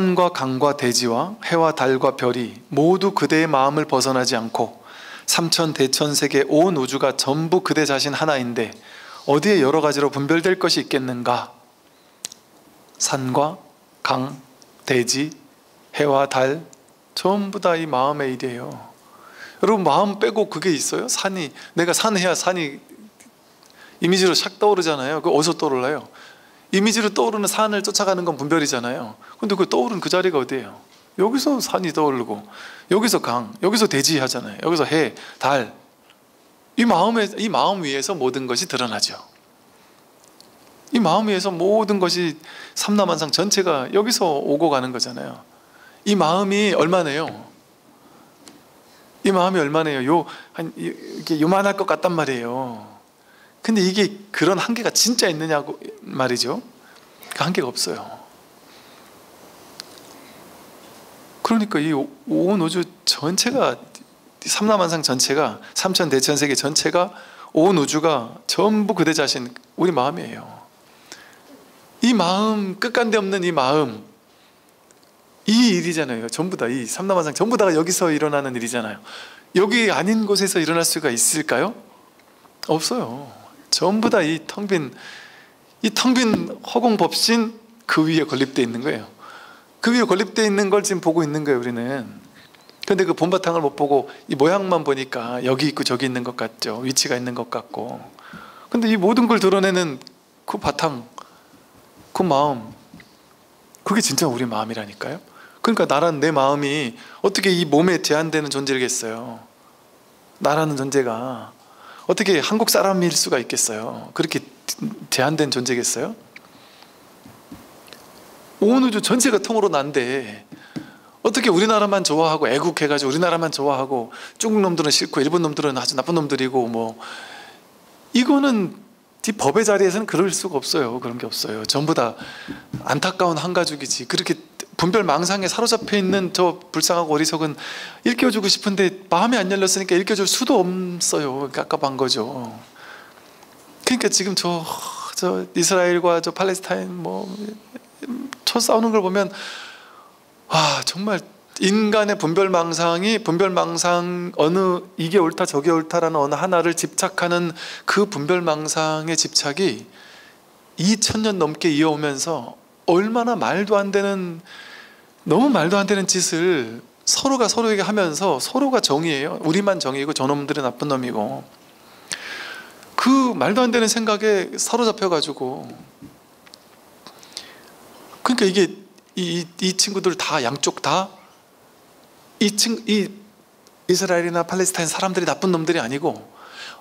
산과 강과 대지와 해와 달과 별이 모두 그대의 마음을 벗어나지 않고 삼천 대천세계 온 우주가 전부 그대 자신 하나인데 어디에 여러 가지로 분별될 것이 있겠는가? 산과 강, 대지, 해와 달 전부 다 이 마음의 일이에요. 여러분, 마음 빼고 그게 있어요? 산이, 내가 산해야 산이 이미지로 샥 떠오르잖아요. 그 어디서 떠올라요? 이미지로 떠오르는 산을 쫓아가는 건 분별이잖아요. 근데 그 떠오르는 그 자리가 어디예요? 여기서 산이 떠오르고, 여기서 강, 여기서 대지 하잖아요. 여기서 해, 달. 이 마음 위에서 모든 것이 드러나죠. 이 마음 위에서 모든 것이 삼라만상 전체가 여기서 오고 가는 거잖아요. 이 마음이 얼마네요? 이 마음이 얼마네요? 이렇게 요만할 것 같단 말이에요. 근데 이게 그런 한계가 진짜 있느냐고 말이죠. 그 한계가 없어요. 그러니까 이 온 우주 전체가, 삼라만상 전체가, 삼천대천세계 전체가, 온 우주가 전부 그대 자신, 우리 마음이에요. 이 마음, 끝간데 없는 이 마음, 이 일이잖아요. 전부 다, 이 삼라만상 전부 다가 여기서 일어나는 일이잖아요. 여기 아닌 곳에서 일어날 수가 있을까요? 없어요. 전부 다 이 텅 빈 허공법신 그 위에 건립되어 있는 거예요. 그 위에 건립되어 있는 걸 지금 보고 있는 거예요, 우리는. 근데 그 본바탕을 못 보고 이 모양만 보니까 여기 있고 저기 있는 것 같죠. 위치가 있는 것 같고. 근데 이 모든 걸 드러내는 그 바탕, 그 마음, 그게 진짜 우리 마음이라니까요. 그러니까 나란 내 마음이 어떻게 이 몸에 제한되는 존재겠어요. 나라는 존재가 어떻게 한국 사람일 수가 있겠어요? 그렇게 제한된 존재겠어요? 온 우주 전체가 통으로 난데 어떻게 우리나라만 좋아하고 애국해가지고 우리나라만 좋아하고 중국 놈들은 싫고 일본 놈들은 아주 나쁜 놈들이고 뭐, 이거는 이 법의 자리에서는 그럴 수가 없어요. 그런 게 없어요. 전부 다 안타까운 한 가족이지. 그렇게 분별망상에 사로잡혀 있는 저 불쌍하고 어리석은 일깨워주고 싶은데 마음이 안 열렸으니까 일깨워줄 수도 없어요. 깝깝한 거죠. 그러니까 지금 저 이스라엘과 저 팔레스타인 저 싸우는 걸 보면 정말 인간의 분별망상 어느 이게 옳다 저게 옳다라는 어느 하나를 집착하는 그 분별망상의 집착이 2000년 넘게 이어오면서 얼마나 너무 말도 안 되는 짓을 서로가 서로에게 하면서, 서로가 정의예요. 우리만 정의고 저놈들은 나쁜 놈이고, 그 말도 안 되는 생각에 사로잡혀가지고, 그러니까 이게 이 친구들 다, 양쪽 다 이 이스라엘이나 팔레스타인 사람들이 나쁜 놈들이 아니고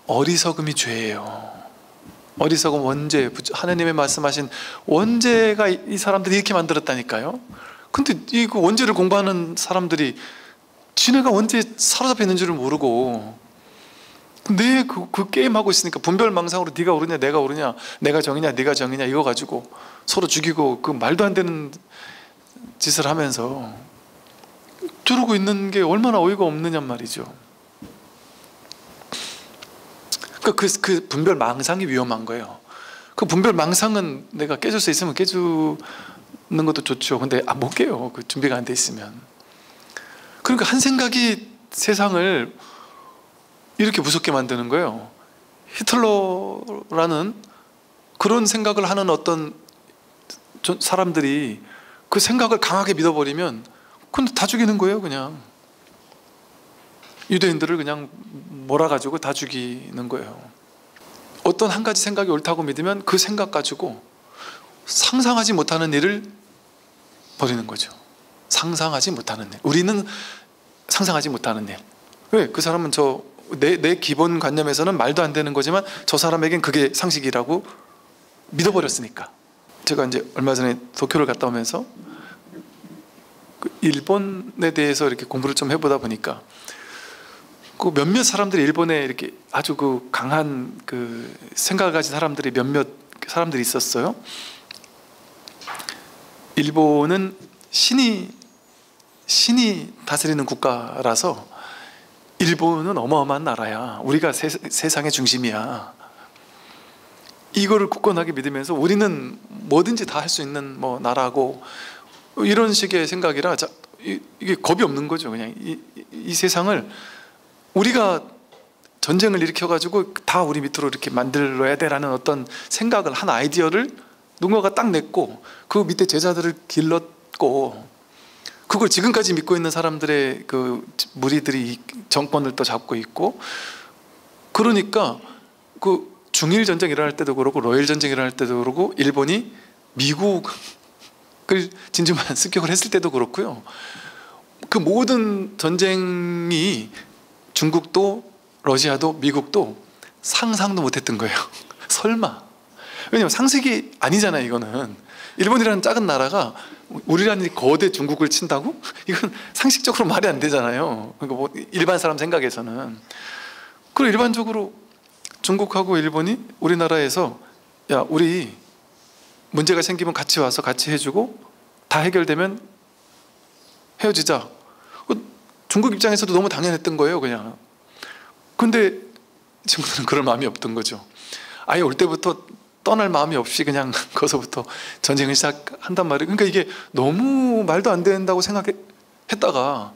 어리석음이 죄예요. 어리석음 원죄, 하나님의 말씀하신 원죄가 이 사람들이 이렇게 만들었다니까요. 근데 이 원죄를 공부하는 사람들이 지네가 원죄에 사로잡혀 있는 줄을 모르고 그 게임하고 있으니까 분별망상으로 네가 옳으냐 내가 옳으냐, 내가 정이냐 네가 정이냐 이거 가지고 서로 죽이고 그 말도 안 되는 짓을 하면서 저러고 있는 게 얼마나 어이가 없느냐 말이죠. 그러니까 그 분별망상이 위험한 거예요. 그 분별망상은 내가 깨줄 수 있으면 깨주는 것도 좋죠. 근데 못 깨요. 그 준비가 안 돼 있으면. 그러니까 한 생각이 세상을 이렇게 무섭게 만드는 거예요. 히틀러라는 그런 생각을 하는 어떤 사람들이 그 생각을 강하게 믿어버리면 근데 다 죽이는 거예요. 그냥 유대인들을 그냥 몰아가지고 다 죽이는 거예요. 어떤 한 가지 생각이 옳다고 믿으면 그 생각 가지고 상상하지 못하는 일을 벌이는 거죠. 상상하지 못하는 일. 우리는 상상하지 못하는 일. 왜? 그 사람은 내 기본 관념에서는 말도 안 되는 거지만 저 사람에겐 그게 상식이라고 믿어버렸으니까. 제가 이제 얼마 전에 도쿄를 갔다 오면서 그 일본에 대해서 이렇게 공부를 좀 해보다 보니까 그 몇몇 사람들이 일본에 이렇게 아주 그 강한 그 생각을 가진 사람들이 몇몇 사람들이 있었어요. 일본은 신이 다스리는 국가라서 일본은 어마어마한 나라야. 우리가 세상의 중심이야. 이거를 굳건하게 믿으면서 우리는 뭐든지 다 할 수 있는 나라고, 이런 식의 생각이라 이게 겁이 없는 거죠. 그냥 이 세상을 우리가 전쟁을 일으켜가지고 다 우리 밑으로 이렇게 만들어야 되라는 어떤 생각을, 한 아이디어를 누군가가 딱 냈고 그 밑에 제자들을 길렀고, 그걸 지금까지 믿고 있는 사람들의 그 무리들이 정권을 또 잡고 있고, 그러니까 그 중일 전쟁 일어날 때도 그렇고 러일 전쟁 일어날 때도 그렇고 일본이 미국을 진주만 습격을 했을 때도 그렇고요. 그 모든 전쟁이 중국도 러시아도 미국도 상상도 못했던 거예요. 설마. 왜냐면 상식이 아니잖아요. 이거는 일본이라는 작은 나라가 우리라는 거대 중국을 친다고? 이건 상식적으로 말이 안 되잖아요. 그러니까 뭐 일반 사람 생각에서는. 그리고 일반적으로 중국하고 일본이 우리나라에서 야, 우리 문제가 생기면 같이 와서 같이 해주고 다 해결되면 헤어지자. 중국 입장에서도 너무 당연했던 거예요, 그냥. 근데 친구들은 그럴 마음이 없던 거죠. 아예 올 때부터 떠날 마음이 없이 그냥 거기서부터 전쟁을 시작한단 말이에요. 그러니까 이게 너무 말도 안 된다고 생각했다가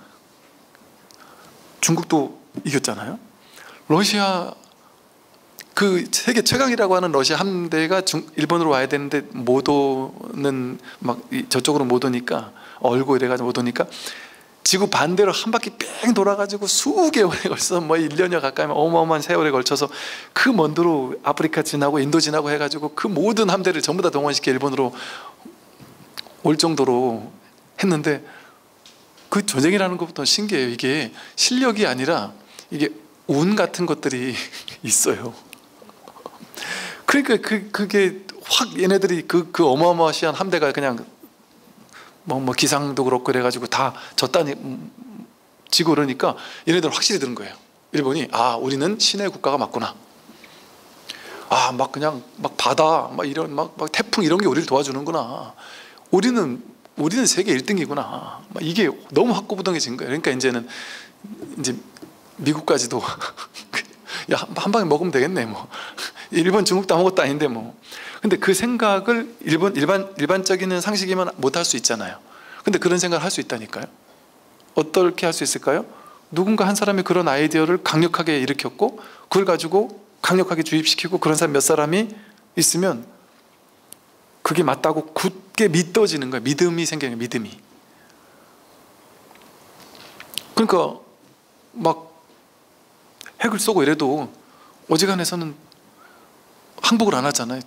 중국도 이겼잖아요. 러시아, 그 세계 최강이라고 하는 러시아 함대가 일본으로 와야 되는데 못 오는, 막 저쪽으로 못 오니까, 얼고 이래가지고 못 오니까 지구 반대로 한 바퀴 뺑 돌아가지고 수개월에 걸쳐서 뭐 1년여 가까이 어마어마한 세월에 걸쳐서 그 먼 도로 아프리카 지나고 인도 지나고 해가지고 그 모든 함대를 전부 다 동원시켜 일본으로 올 정도로 했는데, 그 전쟁이라는 것부터 신기해요. 이게 실력이 아니라 이게 운 같은 것들이 있어요. 그러니까 그게 확 얘네들이 그 어마어마한 함대가 그냥 뭐 기상도 그렇고 그래가지고 다 졌다니 지고 그러니까 얘네들 확실히 들은 거예요. 일본이 아, 우리는 신의 국가가 맞구나. 아, 막 그냥 막 바다 막 이런 막 태풍 이런 게 우리를 도와주는구나. 우리는 세계 1등이구나. 막 이게 너무 확고부동해진 거예요. 그러니까 이제는 이제 미국까지도 야, 한 방에 먹으면 되겠네. 뭐 일본, 중국도 아무것도 아닌데 뭐. 근데 그 생각을 일반적인 상식이면 못 할 수 있잖아요. 근데 그런 생각을 할 수 있다니까요. 어떻게 할 수 있을까요? 누군가 한 사람이 그런 아이디어를 강력하게 일으켰고 그걸 가지고 강력하게 주입시키고 그런 사람 몇 사람이 있으면 그게 맞다고 굳게 믿어지는 거예요. 믿음이 생겨요. 믿음이. 그러니까 막 핵을 쏘고 이래도 어지간해서는 항복을 안 하잖아요.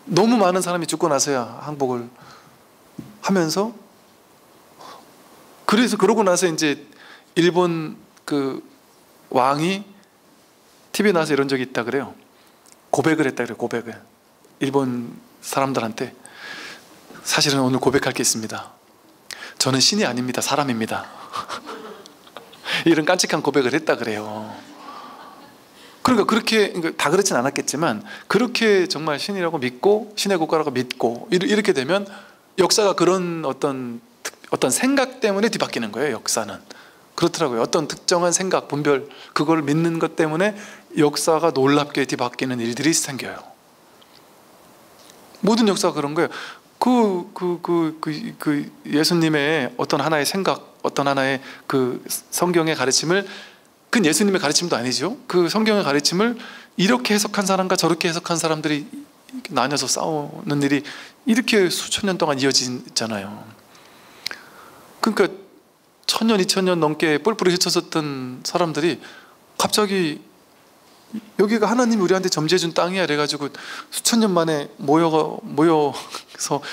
너무 많은 사람이 죽고 나서야 항복을 하면서, 그래서 그러고 나서 이제 일본 그 왕이 TV에 나와서 이런 적이 있다 그래요. 고백을 했다 그래요. 고백을. 일본 사람들한테 사실은 오늘 고백할 게 있습니다. 저는 신이 아닙니다. 사람입니다. 이런 깜찍한 고백을 했다 그래요. 그러니까 그렇게 다 그렇진 않았겠지만 그렇게 정말 신이라고 믿고 신의 국가라고 믿고 이렇게 되면 역사가 그런 어떤 생각 때문에 뒤바뀌는 거예요. 역사는 그렇더라고요. 어떤 특정한 생각, 분별, 그걸 믿는 것 때문에 역사가 놀랍게 뒤바뀌는 일들이 생겨요. 모든 역사가 그런 거예요. 그 예수님의 어떤 하나의 생각, 어떤 하나의 그 성경의 가르침을, 그건 예수님의 가르침도 아니죠. 그 성경의 가르침을 이렇게 해석한 사람과 저렇게 해석한 사람들이 나뉘어서 싸우는 일이 이렇게 수천 년 동안 이어지잖아요. 그러니까 1000년, 2000년 넘게 뿔뿔이 흩어졌던 사람들이 갑자기 여기가 하나님이 우리한테 점지해준 땅이야 이래가지고 수천 년 만에 모여서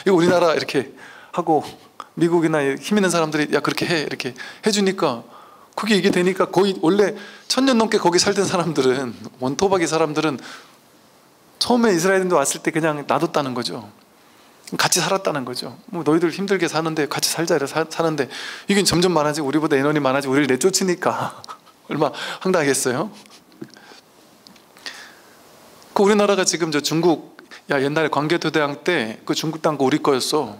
이거 우리나라 이렇게 하고, 미국이나 힘 있는 사람들이 야 그렇게 해 이렇게 해주니까 그게 이게 되니까 거의 원래 1000년 넘게 거기 살던 사람들은, 원토박이 사람들은 처음에 이스라엘인도 왔을 때 그냥 놔뒀다는 거죠. 같이 살았다는 거죠. 뭐 너희들 힘들게 사는데 같이 살자 이래 사는데 이게 점점 많아지고 우리보다 인원이 많아지고 우리를 내쫓으니까 얼마 황당하겠어요. 그 우리나라가 지금 저 중국, 야 옛날에 광개토대왕 때 그 중국 땅 거 우리 거였어.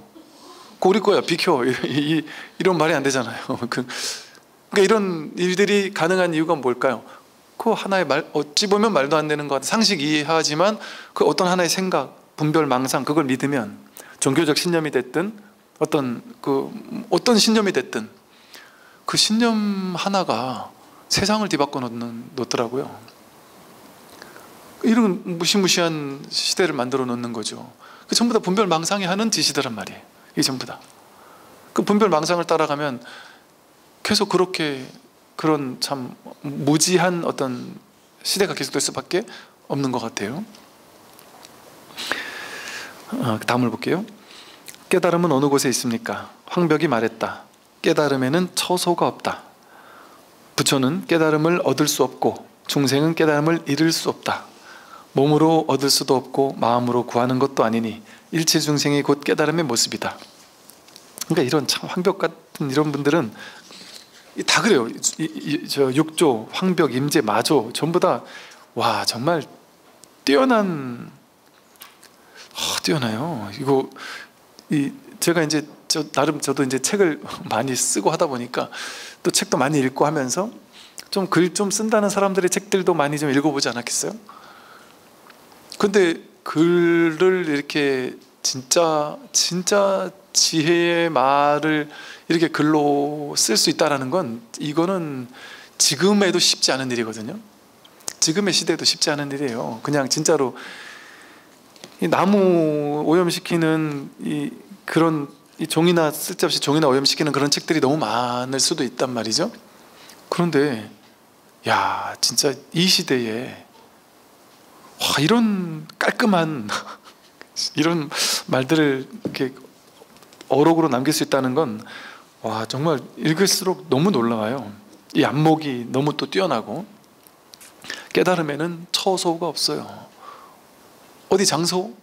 그 우리 거야 비켜 이런 말이 안 되잖아요. 그러니까 이런 일들이 가능한 이유가 뭘까요? 그 하나의 어찌 보면 말도 안 되는 것 같아. 상식 이해하지만 그 어떤 하나의 생각, 분별, 망상, 그걸 믿으면 종교적 신념이 됐든 어떤 신념이 됐든 그 신념 하나가 세상을 뒤바꿔 놓더라고요. 이런 무시무시한 시대를 만들어 놓는 거죠. 그 전부 다 분별망상이 하는 짓이더란 말이에요. 이게 전부 다. 그 분별망상을 따라가면 계속 그런 참 무지한 어떤 시대가 계속될 수밖에 없는 것 같아요. 다음을 볼게요. 깨달음은 어느 곳에 있습니까? 황벽이 말했다. 깨달음에는 처소가 없다. 부처는 깨달음을 얻을 수 없고 중생은 깨달음을 잃을 수 없다. 몸으로 얻을 수도 없고 마음으로 구하는 것도 아니니 일체 중생이 곧 깨달음의 모습이다. 그러니까 이런 참 황벽 같은 이런 분들은 다 그래요. 저 육조, 황벽, 임재, 마조 전부 다 와 정말 뛰어나요. 이거 제가 이제 나름 저도 이제 책을 많이 쓰고 하다 보니까 또 책도 많이 읽고 하면서 좀 글 좀 쓴다는 사람들의 책들도 많이 좀 읽어보지 않았겠어요? 근데 글을 이렇게 진짜 지혜의 말을 이렇게 글로 쓸 수 있다는 건 이거는 지금에도 쉽지 않은 일이거든요. 지금의 시대에도 쉽지 않은 일이에요. 그냥 진짜로 이 나무 오염시키는 그런 종이나 쓸데없이 종이나 오염시키는 그런 책들이 너무 많을 수도 있단 말이죠. 그런데 야 진짜 이 시대에 이런 깔끔한 이런 말들을 이렇게 어록으로 남길 수 있다는 건 와 정말 읽을수록 너무 놀라워요. 이 안목이 너무 또 뛰어나고 깨달음에는 처소가 없어요. 어디 장소?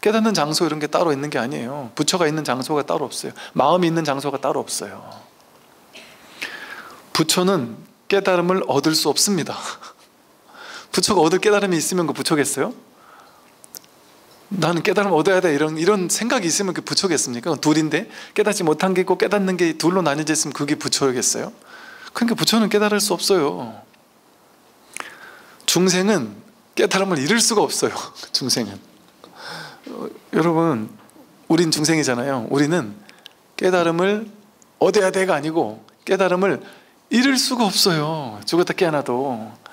깨닫는 장소 이런 게 따로 있는 게 아니에요. 부처가 있는 장소가 따로 없어요. 마음이 있는 장소가 따로 없어요. 부처는 깨달음을 얻을 수 없습니다. 부처가 얻을 깨달음이 있으면 그 부처겠어요? 나는 깨달음을 얻어야 돼 이런 생각이 있으면 그게 부처겠습니까? 둘인데 깨닫지 못한 게 있고 깨닫는 게 둘로 나뉘어져 있으면 그게 부처겠어요? 그러니까 부처는 깨달을 수 없어요. 중생은 깨달음을 잃을 수가 없어요. 중생은 여러분 우린 중생이잖아요. 우리는 깨달음을 얻어야 돼가 아니고 깨달음을 잃을 수가 없어요. 죽었다 깨어나도.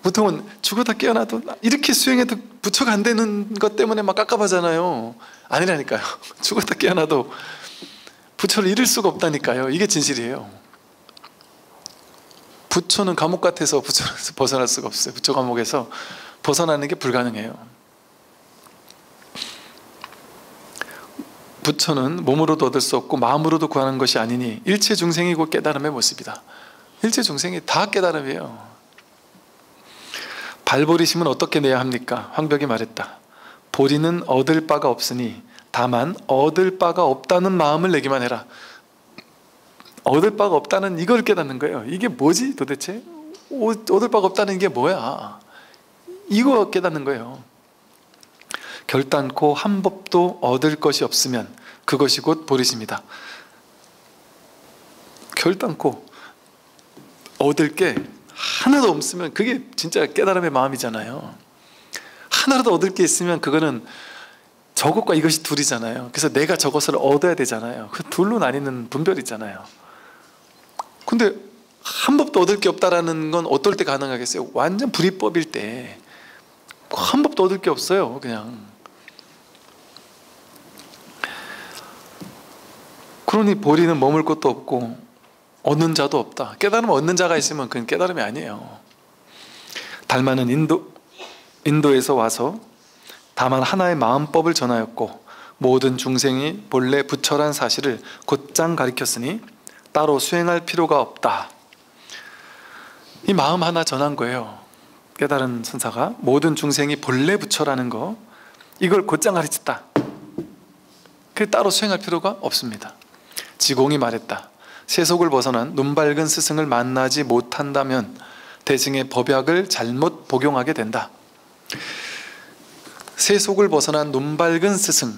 보통은 죽었다 깨어나도 이렇게 수행해도 부처가 안 되는 것 때문에 막 깝깝하잖아요. 아니라니까요. 죽었다 깨어나도 부처를 잃을 수가 없다니까요. 이게 진실이에요. 부처는 감옥 같아서 부처에서 벗어날 수가 없어요. 부처 감옥에서 벗어나는 게 불가능해요. 부처는 몸으로도 얻을 수 없고 마음으로도 구하는 것이 아니니 일체 중생이 곧 깨달음의 모습이다. 일체 중생이 다 깨달음이에요. 발보리심은 어떻게 내야 합니까? 황벽이 말했다. 보리는 얻을 바가 없으니 다만 얻을 바가 없다는 마음을 내기만 해라. 얻을 바가 없다는 이걸 깨닫는 거예요. 이게 뭐지 도대체? 얻을 바가 없다는 게 뭐야? 이거 깨닫는 거예요. 결단코 한 법도 얻을 것이 없으면 그것이 곧 보리심이다. 결단코 얻을 게 하나도 없으면 그게 진짜 깨달음의 마음이잖아요. 하나라도 얻을 게 있으면 그거는 저것과 이것이 둘이잖아요. 그래서 내가 저것을 얻어야 되잖아요. 그 둘로 나뉘는 분별이잖아요. 근데 한 법도 얻을 게 없다라는 건 어떨 때 가능하겠어요? 완전 불이법일 때 한 법도 얻을 게 없어요. 그냥. 그러니 보리는 머물 곳도 없고 얻는 자도 없다. 깨달음을 얻는 자가 있으면 그건 깨달음이 아니에요. 달마는 인도에서 와서 다만 하나의 마음법을 전하였고 모든 중생이 본래 부처란 사실을 곧장 가르쳤으니 따로 수행할 필요가 없다. 이 마음 하나 전한 거예요. 깨달은 선사가 모든 중생이 본래 부처라는 거 이걸 곧장 가르쳤다. 그 따로 수행할 필요가 없습니다. 지공이 말했다. 세속을 벗어난 눈 밝은 스승을 만나지 못한다면 대승의 법약을 잘못 복용하게 된다. 세속을 벗어난 눈 밝은 스승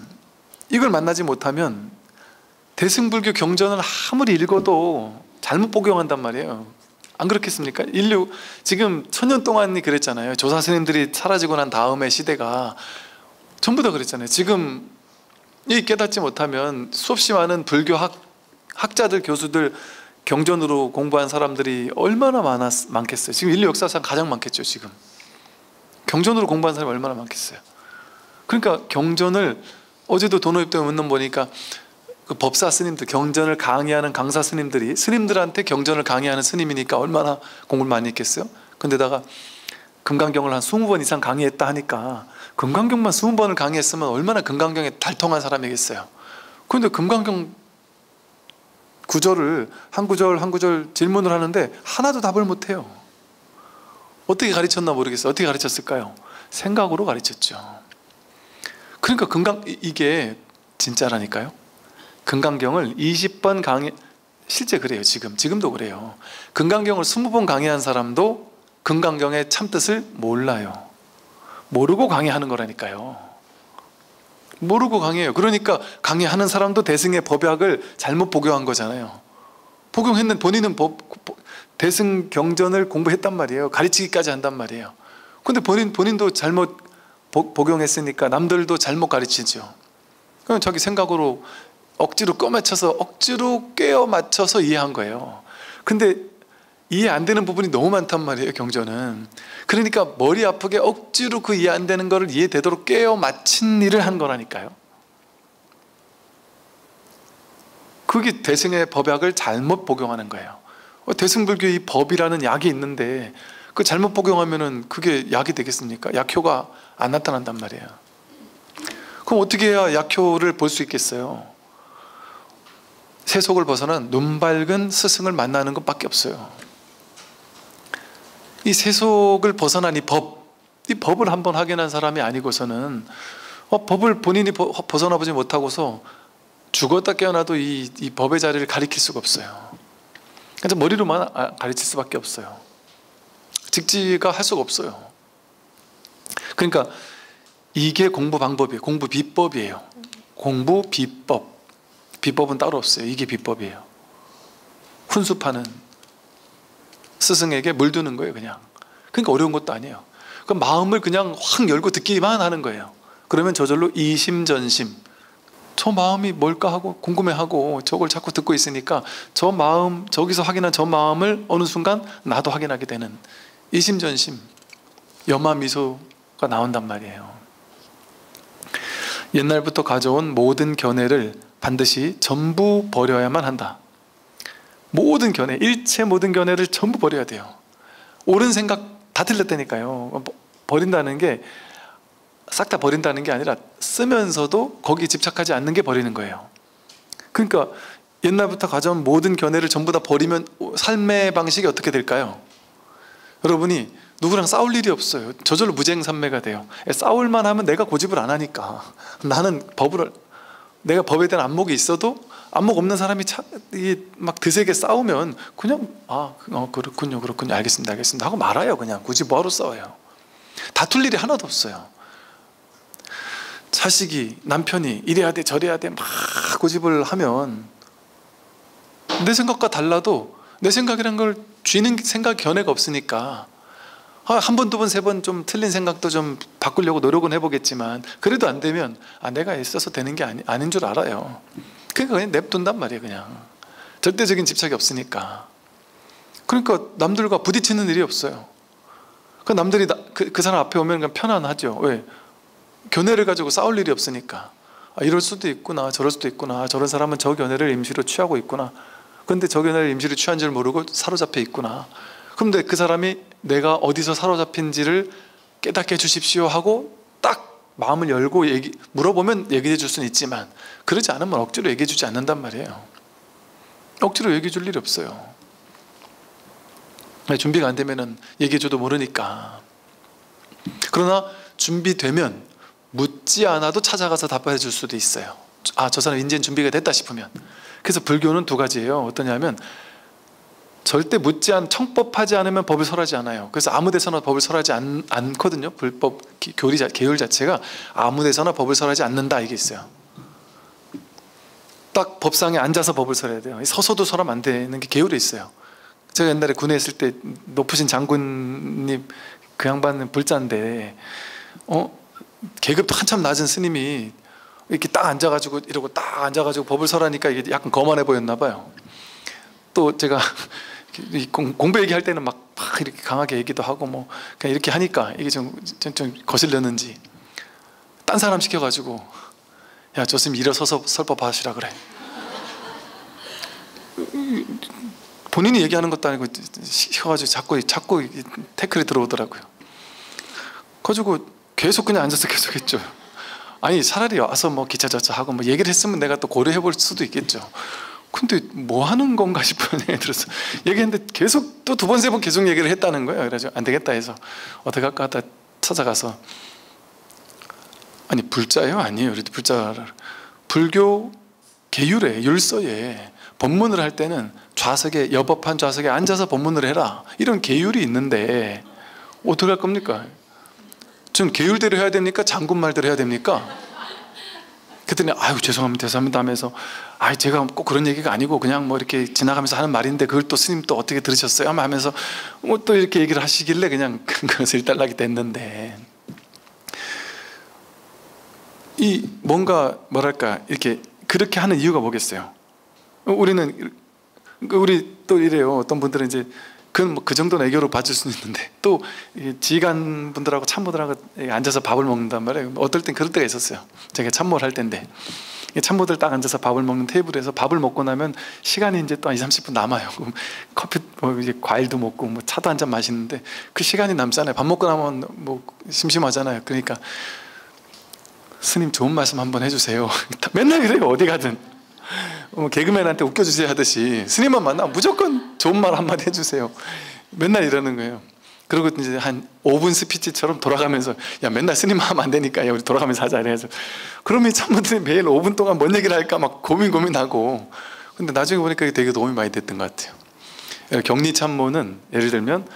이걸 만나지 못하면 대승불교 경전을 아무리 읽어도 잘못 복용한단 말이에요. 안 그렇겠습니까? 인류 지금 1000년 동안이 그랬잖아요. 조사 스님들이 사라지고 난 다음의 시대가 전부 다 그랬잖아요. 지금 이 깨닫지 못하면 수없이 많은 불교 학자들, 교수들, 경전으로 공부한 사람들이 얼마나 많겠어요. 지금 인류 역사상 가장 많겠죠. 지금 경전으로 공부한 사람이 얼마나 많겠어요. 그러니까 경전을, 어제도 도노입대 문론 보니까 그 법사 스님들, 경전을 강의하는 강사 스님들이 스님들한테 경전을 강의하는 스님이니까 얼마나 공부를 많이 했겠어요. 근데다가 금강경을 한 20번 이상 강의했다 하니까, 금강경만 20번을 강의했으면 얼마나 금강경에 달통한 사람이겠어요. 그런데 금강경 구절을 한 구절 한 구절 질문을 하는데 하나도 답을 못해요. 어떻게 가르쳤나 모르겠어요. 어떻게 가르쳤을까요? 생각으로 가르쳤죠. 그러니까 이게 진짜라니까요. 금강경을 20번 실제 그래요. 지금도 그래요. 금강경을 20번 강의한 사람도 금강경의 참뜻을 몰라요. 모르고 강의하는 거라니까요. 모르고 강의해요. 그러니까 강의하는 사람도 대승의 법약을 잘못 복용한 거잖아요. 복용했는 본인은 대승 경전을 공부했단 말이에요. 가르치기까지 한단 말이에요. 근데 본인도 잘못 복용했으니까 남들도 잘못 가르치죠. 그냥 자기 생각으로 억지로 껴맞춰서, 억지로 꿰어 맞춰서 이해한 거예요. 근데 이해 안 되는 부분이 너무 많단 말이에요, 경전은. 그러니까 머리 아프게 억지로 그 이해 안 되는 거를 이해되도록 꿰어 맞힌 일을 한 거라니까요. 그게 대승의 법약을 잘못 복용하는 거예요. 대승불교의 법이라는 약이 있는데 그 잘못 복용하면은 그게 약이 되겠습니까? 약효가 안 나타난단 말이에요. 그럼 어떻게 해야 약효를 볼 수 있겠어요? 세속을 벗어난 눈 밝은 스승을 만나는 것밖에 없어요. 이 세속을 벗어난 이 법을 한번 확인한 사람이 아니고서는 법을 본인이 벗어나보지 못하고서 죽었다 깨어나도 이 법의 자리를 가리킬 수가 없어요. 그래서 머리로만 가르칠 수밖에 없어요. 직지가 할 수가 없어요. 그러니까 이게 공부 방법이에요. 공부 비법이에요. 공부 비법. 비법은 따로 없어요. 이게 비법이에요. 훈수파는 스승에게 물드는 거예요. 그냥. 그러니까 어려운 것도 아니에요. 그 마음을 그냥 확 열고 듣기만 하는 거예요. 그러면 저절로 이심전심, 저 마음이 뭘까 하고 궁금해하고 저걸 자꾸 듣고 있으니까 저 마음, 저기서 확인한 저 마음을 어느 순간 나도 확인하게 되는 이심전심, 염화미소가 나온단 말이에요. 옛날부터 가져온 모든 견해를 반드시 전부 버려야만 한다. 모든 견해, 일체 모든 견해를 전부 버려야 돼요. 옳은 생각 다 틀렸다니까요. 버린다는 게 싹 다 버린다는 게 아니라 쓰면서도 거기에 집착하지 않는 게 버리는 거예요. 그러니까 옛날부터 가져온 모든 견해를 전부 다 버리면 삶의 방식이 어떻게 될까요? 여러분이 누구랑 싸울 일이 없어요. 저절로 무쟁삼매가 돼요. 싸울만 하면 내가 고집을 안 하니까. 나는 내가 법에 대한 안목이 있어도 안목 없는 사람이 막 드세게 싸우면 그냥 그렇군요 알겠습니다 하고 말아요. 그냥 굳이 뭐하러 싸워요. 다툴 일이 하나도 없어요. 자식이, 남편이 이래야 돼 저래야 돼 막 고집을 하면 내 생각과 달라도 내 생각이란 걸 쥐는 생각 견해가 없으니까 한 번, 두 번, 세 번 좀 틀린 생각도 좀 바꾸려고 노력은 해보겠지만 그래도 안 되면 내가 애써서 되는 게 아닌 줄 알아요. 그러니까 그냥 냅둔단 말이에요. 그냥 절대적인 집착이 없으니까. 그러니까 남들과 부딪히는 일이 없어요. 그 남들이 그 사람 앞에 오면 그냥 편안하죠. 왜? 견해를 가지고 싸울 일이 없으니까. 이럴 수도 있구나 저럴 수도 있구나, 저런 사람은 저 견해를 임시로 취하고 있구나, 근데 저 견해를 임시로 취한 줄 모르고 사로잡혀 있구나. 그런데 그 사람이 내가 어디서 사로잡힌지를 깨닫게 해주십시오 하고 딱 마음을 열고 물어보면 얘기해 줄 수는 있지만 그러지 않으면 억지로 얘기해 주지 않는단 말이에요. 억지로 얘기해 줄 일이 없어요. 준비가 안 되면 얘기해 줘도 모르니까. 그러나 준비되면 묻지 않아도 찾아가서 답해 줄 수도 있어요. 저 사람 이제는 준비가 됐다 싶으면. 그래서 불교는 두 가지예요. 어떠냐면 절대 청법하지 않으면 법을 설하지 않아요. 그래서 아무 데서나 법을 설하지 않거든요. 불법 계율 자체가 아무 데서나 법을 설하지 않는다 이게 있어요. 딱 법상에 앉아서 법을 설해야 돼요. 서서도 설하면 안 되는 게 계율이 있어요. 제가 옛날에 군에 있을 때 높으신 장군님, 그 양반은 불자인데 계급도 한참 낮은 스님이 이렇게 딱 앉아가지고 이러고 딱 앉아가지고 법을 설하니까 이게 약간 거만해 보였나 봐요. 또 제가 공부 얘기할 때는 막 이렇게 강하게 얘기도 하고 뭐 그냥 이렇게 하니까 이게 좀 거슬렸는지 딴 사람 시켜가지고 야, 저 스님 일어서서 설법하시라 그래. 본인이 얘기하는 것도 아니고 시켜가지고 자꾸 태클이 들어오더라고요. 그래가지고 계속 그냥 앉아서 계속 했죠. 아니 차라리 와서 뭐 기차자차 하고 뭐 얘기를 했으면 내가 또 고려해 볼 수도 있겠죠. 근데 뭐 하는 건가 싶은 생각이 들어서 얘기했는데 계속 또 두 번 세 번 계속 얘기를 했다는 거예요. 그래서 안 되겠다 해서 어떻게 할까 하다 찾아가서 아니 불자예요? 아니에요. 그래도 불자를 불교 계율에 율서에 법문을 할 때는 좌석에 여법한 좌석에 앉아서 법문을 해라 이런 계율이 있는데 어떻게 할 겁니까? 좀 계율대로 해야 됩니까? 장군 말대로 해야 됩니까? 그랬더니 아유 죄송합니다 하면서 아 제가 꼭 그런 얘기가 아니고 그냥 뭐 이렇게 지나가면서 하는 말인데 그걸 또 스님 또 어떻게 들으셨어요? 하면서 뭐 또 이렇게 얘기를 하시길래 그냥 그것을 일단락이 됐는데 이 뭔가 뭐랄까 이렇게 그렇게 하는 이유가 뭐겠어요? 우리 또 이래요. 어떤 분들은 이제 그 정도는 애교로 봐줄 수는 있는데 또 지휘관 분들하고 참모들하고 앉아서 밥을 먹는단 말이에요. 어떨 땐 그럴 때가 있었어요. 제가 참모를 할 때인데 참모들 딱 앉아서 밥을 먹는 테이블에서 밥을 먹고 나면 시간이 이제 또 한 20, 30분 남아요. 그럼 커피 뭐 이제 과일도 먹고 뭐 차도 한 잔 마시는데 그 시간이 남잖아요. 밥 먹고 나면 뭐 심심하잖아요. 그러니까 스님 좋은 말씀 한번 해주세요. 맨날 그래요. 어디 가든 개그맨한테 웃겨주세요 하듯이 스님만 만나면 무조건 좋은 말 한마디 해주세요. 맨날 이러는 거예요. 그리고 이제 한 5분 스피치처럼 돌아가면서 야 맨날 스님 하면 안 되니까 야 우리 돌아가면서 하자 이래서 그러면 참모들이 매일 5분 동안 뭔 얘기를 할까 막 고민하고 근데 나중에 보니까 되게 도움이 많이 됐던 것 같아요. 격리 참모는 예를 들면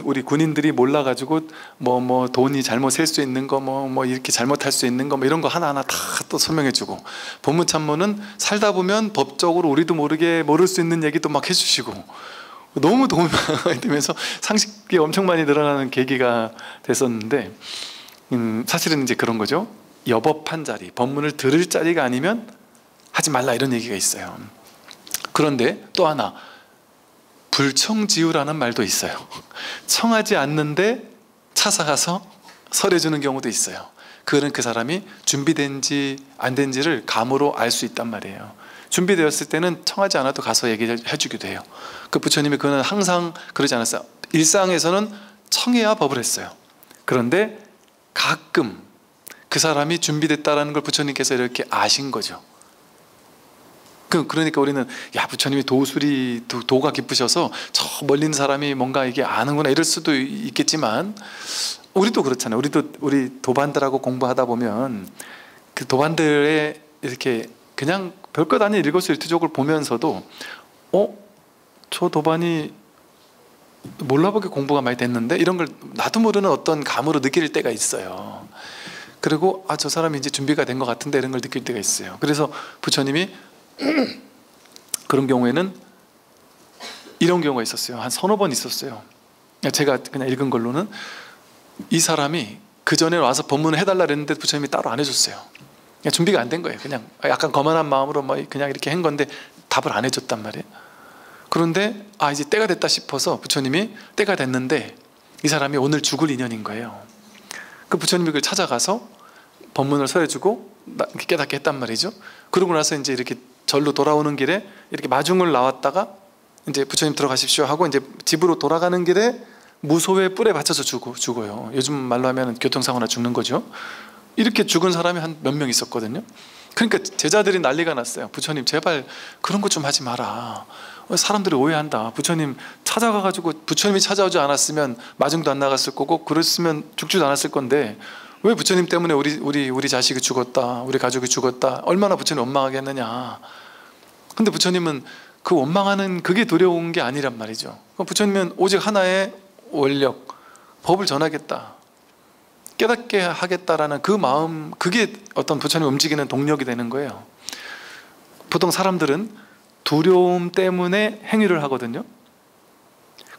우리 군인들이 몰라가지고 뭐 돈이 잘못 셀 수 있는 거 뭐 이렇게 잘못할 수 있는 거 뭐 이런 거 하나하나 다 또 설명해주고 법무참모는 살다 보면 법적으로 우리도 모르게 모를 수 있는 얘기도 막 해주시고 너무 도움이 많이 되면서 상식이 엄청 많이 늘어나는 계기가 됐었는데 사실은 이제 그런 거죠. 여법한 자리, 법문을 들을 자리가 아니면 하지 말라 이런 얘기가 있어요. 그런데 또 하나 불청지우라는 말도 있어요. 청하지 않는데 찾아가서 설해주는 경우도 있어요. 그거는 그 사람이 준비된지 안 된지를 감으로 알 수 있단 말이에요. 준비되었을 때는 청하지 않아도 가서 얘기해 주기도 해요. 그 부처님이 그거는 항상 그러지 않았어요. 일상에서는 청해야 법을 했어요. 그런데 가끔 그 사람이 준비됐다는 걸 부처님께서 이렇게 아신 거죠. 그러니까 우리는 야 부처님이 도가 깊으셔서 저 멀리 있는 사람이 뭔가 이게 아는구나 이럴 수도 있겠지만 우리도 그렇잖아요. 우리 도반들하고 공부하다 보면 그 도반들의 이렇게 그냥 별것 아닌 일거수일투족을 보면서도 저 도반이 몰라보게 공부가 많이 됐는데 이런 걸 나도 모르는 어떤 감으로 느낄 때가 있어요. 그리고 저 사람이 이제 준비가 된 것 같은데 이런 걸 느낄 때가 있어요. 그래서 부처님이 그런 경우에는 이런 경우가 있었어요. 한 서너 번 있었어요. 제가 그냥 읽은 걸로는 이 사람이 그 전에 와서 법문을 해달라 그랬는데 부처님이 따로 안 해줬어요. 그냥 준비가 안 된 거예요. 그냥 약간 거만한 마음으로 그냥 이렇게 한 건데 답을 안 해줬단 말이에요. 그런데 이제 때가 됐다 싶어서 부처님이 때가 됐는데 이 사람이 오늘 죽을 인연인 거예요. 그 부처님이 그걸 찾아가서 법문을 설해주고 깨닫게 했단 말이죠. 그러고 나서 이제 이렇게 절로 돌아오는 길에 이렇게 마중을 나왔다가 이제 부처님 들어가십시오 하고 이제 집으로 돌아가는 길에 무소에 뿔에 받쳐서 죽어요. 요즘 말로 하면 교통사고나 죽는 거죠. 이렇게 죽은 사람이 한 몇 명 있었거든요. 그러니까 제자들이 난리가 났어요. 부처님 제발 그런 거 좀 하지 마라. 사람들이 오해한다. 부처님 찾아가가지고 부처님이 찾아오지 않았으면 마중도 안 나갔을 거고 그랬으면 죽지도 않았을 건데 왜 부처님 때문에 우리 자식이 죽었다, 우리 가족이 죽었다, 얼마나 부처님 원망하겠느냐. 근데 부처님은 그 원망하는 그게 두려운 게 아니란 말이죠. 부처님은 오직 하나의 원력, 법을 전하겠다, 깨닫게 하겠다라는 그 마음, 그게 어떤 부처님 움직이는 동력이 되는 거예요. 보통 사람들은 두려움 때문에 행위를 하거든요.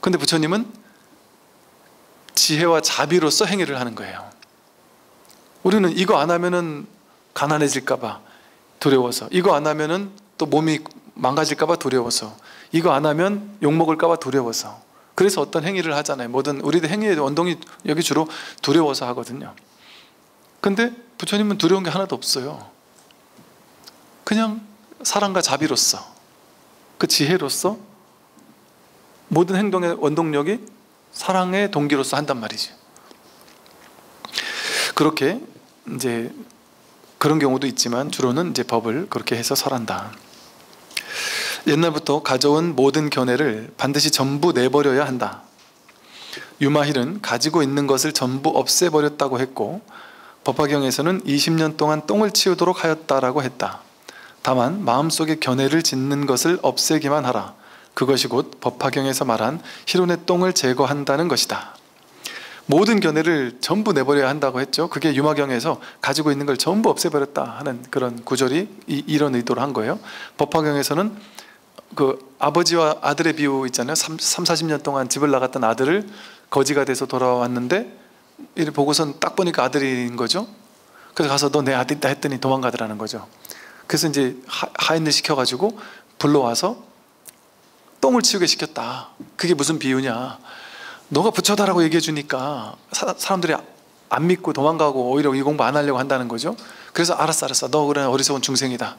근데 부처님은 지혜와 자비로서 행위를 하는 거예요. 우리는 이거 안 하면은 가난해질까 봐 두려워서, 이거 안 하면은 또 몸이 망가질까 봐 두려워서, 이거 안 하면 욕먹을까 봐 두려워서. 그래서 어떤 행위를 하잖아요. 모든 우리들 행위의 원동이 여기 주로 두려워서 하거든요. 근데 부처님은 두려운 게 하나도 없어요. 그냥 사랑과 자비로서, 그 지혜로서 모든 행동의 원동력이 사랑의 동기로서 한단 말이죠. 그렇게 이제 그런 경우도 있지만 주로는 이제 법을 그렇게 해서 설한다. 옛날부터 가져온 모든 견해를 반드시 전부 내버려야 한다. 유마힐은 가지고 있는 것을 전부 없애버렸다고 했고, 법화경에서는 20년 동안 똥을 치우도록 하였다라고 했다. 다만 마음속에 견해를 짓는 것을 없애기만 하라. 그것이 곧 법화경에서 말한 희론의 똥을 제거한다는 것이다. 모든 견해를 전부 내버려야 한다고 했죠. 그게 유마경에서 가지고 있는 걸 전부 없애버렸다 하는 그런 구절이 이런 의도로 한 거예요. 법화경에서는 그 아버지와 아들의 비유 있잖아요. 40년 동안 집을 나갔던 아들을 거지가 돼서 돌아왔는데, 이를 보고선 딱 보니까 아들인 거죠. 그래서 가서 너 내 아들이다 했더니 도망가더라는 거죠. 그래서 이제 하인을 시켜가지고 불러와서 똥을 치우게 시켰다. 그게 무슨 비유냐, 너가 부처다라고 얘기해 주니까 사람들이 안 믿고 도망가고 오히려 이 공부 안 하려고 한다는 거죠. 그래서 알았어 너 그래 어리석은 중생이다,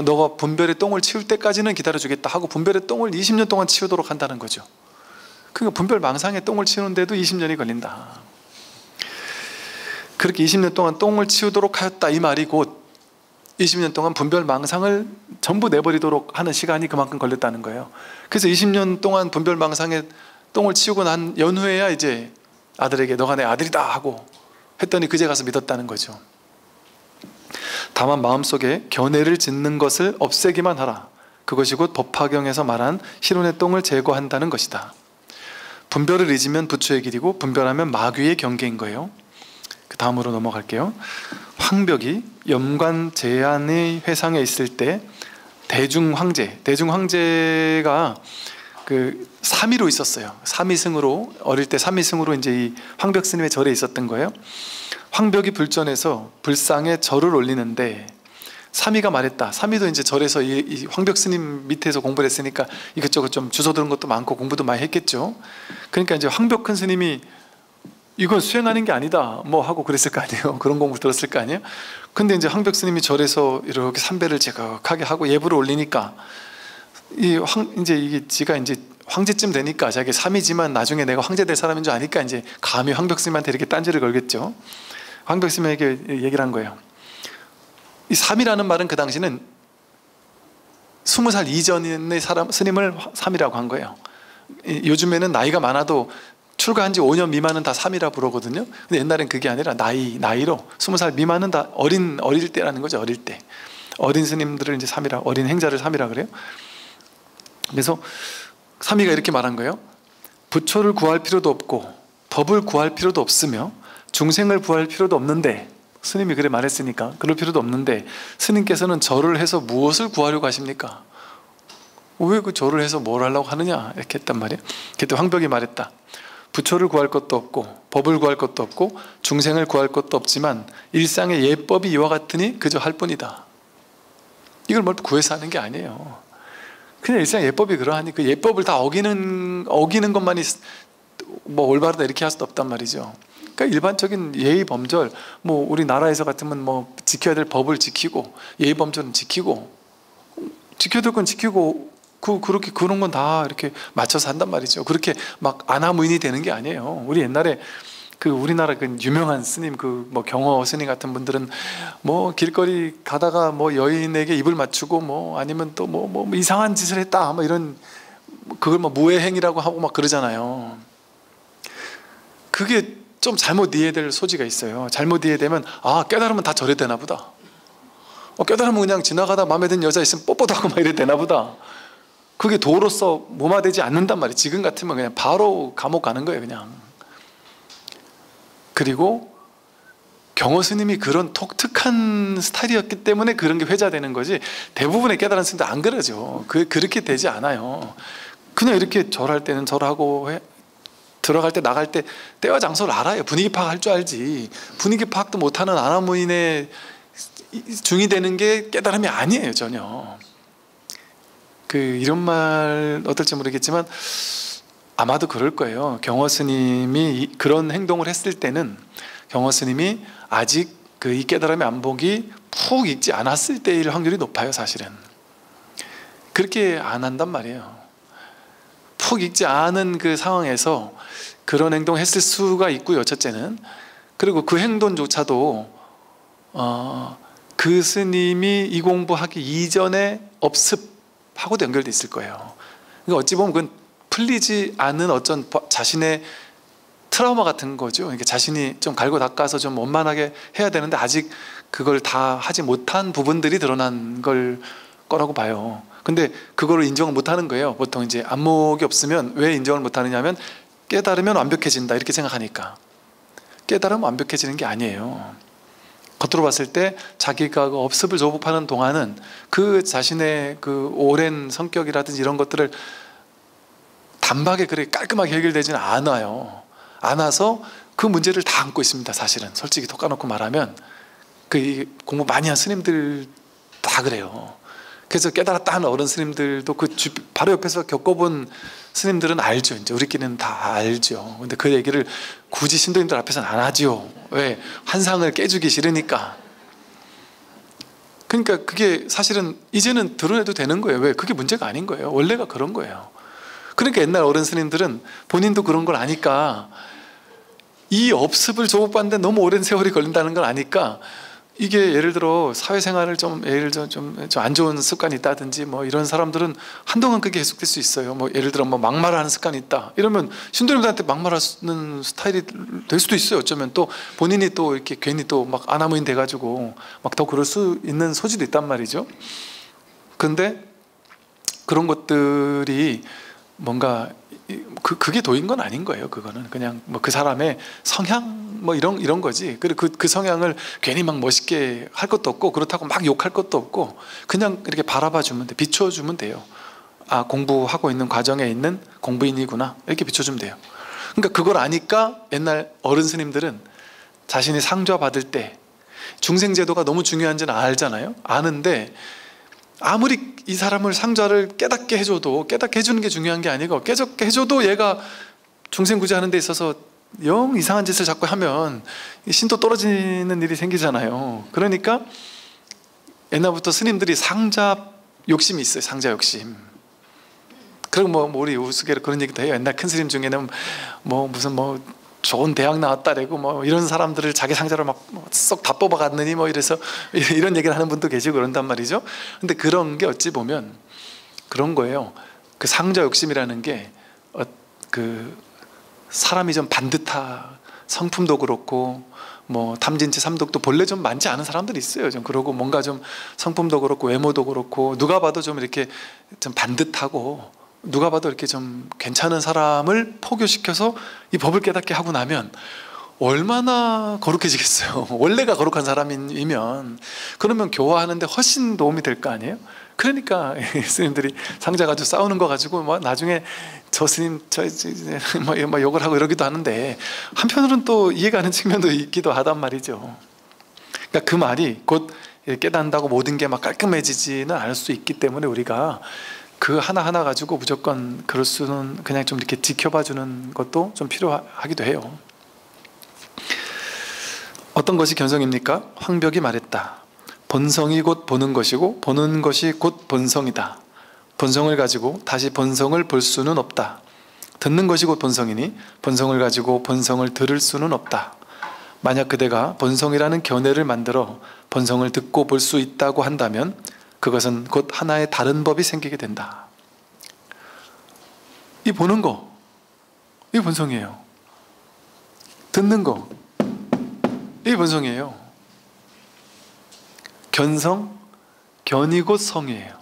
너가 분별의 똥을 치울 때까지는 기다려주겠다 하고 분별의 똥을 20년 동안 치우도록 한다는 거죠. 그러니까 분별 망상의 똥을 치우는데도 20년이 걸린다. 그렇게 20년 동안 똥을 치우도록 하였다, 이 말이 곧 20년 동안 분별 망상을 전부 내버리도록 하는 시간이 그만큼 걸렸다는 거예요. 그래서 20년 동안 분별 망상의 똥을 치우고 난 연후에야 이제 아들에게 너가 내 아들이다 하고 했더니 그제 가서 믿었다는 거죠. 다만 마음속에 견해를 짓는 것을 없애기만 하라. 그것이 곧 법화경에서 말한 희론의 똥을 제거한다는 것이다. 분별을 잊으면 부처의 길이고 분별하면 마귀의 경계인 거예요. 그 다음으로 넘어갈게요. 황벽이 염관 제한의 회상에 있을 때 대중황제가 그 삼위로 있었어요. 삼위승으로, 어릴 때 삼위승으로 이제 이 황벽 스님의 절에 있었던 거예요. 황벽이 불전해서 불상에 절을 올리는데 삼위가 말했다. 삼위도 이제 절에서 이 황벽 스님 밑에서 공부를 했으니까 이것저것 좀 주워 들은 것도 많고 공부도 많이 했겠죠. 그러니까 이제 황벽 큰 스님이 이건 수행하는 게 아니다 뭐 하고 그랬을 거 아니에요. 그런 공부 들었을 거 아니에요. 근데 이제 황벽 스님이 절에서 이렇게 삼배를 제각하게 하고 예불을 올리니까 이제 이게 지가 이제 황제쯤 되니까 자기 삼이지만 나중에 내가 황제 될 사람인 줄 아니까 이제 감히 황벽 스님한테 이렇게 딴지를 걸겠죠. 황벽 스님에게 얘기를 한 거예요. 이 삼이라는 말은 그 당시는 20살 이전의 스님을 삼이라고 한 거예요. 요즘에는 나이가 많아도 출가한 지 5년 미만은 다 삼이라 부르거든요. 근데 옛날엔 그게 아니라 나이로 20살 미만은 다 어릴 때라는 거죠. 어릴 때 어린 스님들을 이제 삼이라, 어린 행자를 삼이라 그래요. 그래서 삼위가 이렇게 말한 거예요. 부처를 구할 필요도 없고 법을 구할 필요도 없으며 중생을 구할 필요도 없는데, 스님이 그래 말했으니까 그럴 필요도 없는데 스님께서는 절을 해서 무엇을 구하려고 하십니까? 왜 그 절을 해서 뭘 하려고 하느냐 이렇게 했단 말이에요. 그때 황벽이 말했다. 부처를 구할 것도 없고 법을 구할 것도 없고 중생을 구할 것도 없지만 일상의 예법이 이와 같으니 그저 할 뿐이다. 이걸 뭘 구해서 하는 게 아니에요. 그냥 일상 예법이 그러하니 그 예법을 다 어기는 것만이 뭐 올바르다 이렇게 할 수도 없단 말이죠. 그러니까 일반적인 예의 범절, 뭐 우리나라에서 같으면 뭐 지켜야 될 법을 지키고 예의 범절은 지키고 지켜야 될 건 지키고 그렇게 그런 건 다 이렇게 맞춰서 한단 말이죠. 그렇게 막 안하무인이 되는 게 아니에요. 우리 옛날에 그 우리나라 그 유명한 스님, 그 뭐 경허 스님 같은 분들은 뭐 길거리 가다가 뭐 여인에게 입을 맞추고 뭐 아니면 또 뭐 이상한 짓을 했다 뭐 이런, 그걸 뭐 무해행이라고 하고 막 그러잖아요. 그게 좀 잘못 이해될 소지가 있어요. 잘못 이해되면 깨달으면 다 저래 되나 보다. 깨달으면 그냥 지나가다 마음에 드는 여자 있으면 뽀뽀도 하고 막 이래 되나 보다. 그게 도로서 무마되지 않는단 말이에요. 지금 같으면 그냥 바로 감옥 가는 거예요 그냥. 그리고 경허 스님이 그런 독특한 스타일이었기 때문에 그런 게 회자되는 거지, 대부분의 깨달은 스님들 안 그러죠. 그렇게 되지 않아요. 그냥 이렇게 절할 때는 절하고 들어갈 때 나갈 때 때와 장소를 알아요. 분위기 파악할 줄 알지. 분위기 파악도 못하는 아나무인의 중이 되는 게 깨달음이 아니에요, 전혀. 이런 말 어떨지 모르겠지만 아마도 그럴 거예요. 경호 스님이 그런 행동을 했을 때는 경호 스님이 아직 이 깨달음의 안목이 푹 익지 않았을 때일 확률이 높아요, 사실은. 그렇게 안 한단 말이에요. 푹 익지 않은 그 상황에서 그런 행동을 했을 수가 있고요, 첫째는. 그리고 그 행동조차도 그 스님이 이 공부하기 이전에 업습하고도 연결돼 있을 거예요. 그러니까 어찌 보면 그건 풀리지 않은 어떤 자신의 트라우마 같은 거죠. 그러니까 자신이 좀 갈고 닦아서 좀 원만하게 해야 되는데 아직 그걸 다 하지 못한 부분들이 드러난 거라고 봐요. 근데 그거를 인정을 못하는 거예요. 보통 이제 안목이 없으면 왜 인정을 못하느냐 하면 깨달으면 완벽해진다 이렇게 생각하니까. 깨달으면 완벽해지는 게 아니에요. 겉으로 봤을 때 자기가 그 업습을 조급하는 동안은 그 자신의 그 오랜 성격이라든지 이런 것들을 단박에 그렇게 깔끔하게 해결되지는 않아요. 않아서 그 문제를 다 안고 있습니다, 사실은. 솔직히 톡 까놓고 말하면 공부 많이 한 스님들 다 그래요. 그래서 깨달았다 하는 어른 스님들도 바로 옆에서 겪어본 스님들은 알죠. 이제 우리끼리는 다 알죠. 근데 그 얘기를 굳이 신도님들 앞에서는 안 하죠. 왜? 환상을 깨주기 싫으니까. 그러니까 그게 사실은 이제는 드러내도 되는 거예요. 왜? 그게 문제가 아닌 거예요. 원래가 그런 거예요. 그러니까 옛날 어른 스님들은 본인도 그런 걸 아니까, 이 업습을 조급받는데 너무 오랜 세월이 걸린다는 걸 아니까, 이게 예를 들어 사회생활을 예를 들어 좀 안 좋은 습관이 있다든지 뭐 이런 사람들은 한동안 그게 계속될 수 있어요. 뭐 예를 들어 막말하는 습관이 있다 이러면 신도님들한테 막말하는 스타일이 될 수도 있어요. 어쩌면 또 본인이 또 이렇게 괜히 또 막 아나무인 돼가지고 막 더 그럴 수 있는 소지도 있단 말이죠. 근데 그런 것들이 뭔가 그게 도인 건 아닌 거예요. 그거는 그냥 뭐 그 사람의 성향 뭐 이런 거지. 그리고 그 성향을 괜히 막 멋있게 할 것도 없고 그렇다고 막 욕할 것도 없고 그냥 이렇게 바라봐 주면 돼. 비춰주면 돼요. 아, 공부하고 있는 과정에 있는 공부인이구나 이렇게 비춰주면 돼요. 그러니까 그걸 아니까 옛날 어른 스님들은 자신이 상좌 받을 때 중생제도가 너무 중요한지는 알잖아요. 아는데 아무리 이 사람을 상좌를 깨닫게 해줘도 깨닫게 해주는 게 중요한 게 아니고 깨닫게 해줘도 얘가 중생구제하는 데 있어서 영 이상한 짓을 자꾸 하면 신도 떨어지는 일이 생기잖아요. 그러니까 옛날부터 스님들이 상자 욕심이 있어요. 상자 욕심. 그리고 뭐 우리 우스개로 그런 얘기도 해요. 옛날 큰 스님 중에는 무슨 좋은 대학 나왔다래고 뭐 이런 사람들을 자기 상자로 막 쏙 다 뽑아갔느니 뭐 이래서 이런 얘기를 하는 분도 계시고 그런단 말이죠. 근데 그런 게 어찌 보면 그런 거예요. 그 상자 욕심이라는 게 사람이 좀 반듯하, 성품도 그렇고 뭐 탐진치 삼독도 본래 좀 많지 않은 사람들이 있어요. 좀 그러고 뭔가 좀 성품도 그렇고 외모도 그렇고 누가 봐도 좀 이렇게 좀 반듯하고 누가 봐도 이렇게 좀 괜찮은 사람을 포교시켜서 이 법을 깨닫게 하고 나면 얼마나 거룩해지겠어요. 원래가 거룩한 사람이면 그러면 교화하는데 훨씬 도움이 될 거 아니에요. 그러니까 스님들이 상자 가지고 싸우는 거 가지고 뭐 나중에 저 스님 뭐 욕을 하고 이러기도 하는데 한편으로는 또 이해가 가는 측면도 있기도 하단 말이죠. 그러니까 그 말이 곧 깨닫는다고 모든 게 막 깔끔해지지는 않을 수 있기 때문에 우리가 그 하나하나 가지고 무조건 그럴 수는 그냥 좀 이렇게 지켜봐 주는 것도 좀 필요하기도 해요. 어떤 것이 견성입니까? 황벽이 말했다. 본성이 곧 보는 것이고 보는 것이 곧 본성이다. 본성을 가지고 다시 본성을 볼 수는 없다. 듣는 것이 곧 본성이니 본성을 가지고 본성을 들을 수는 없다. 만약 그대가 본성이라는 견해를 만들어 본성을 듣고 볼 수 있다고 한다면 그것은 곧 하나의 다른 법이 생기게 된다. 이 보는 거, 이 본성이에요. 듣는 거, 이 본성이에요. 견성, 견이 곧 성이에요.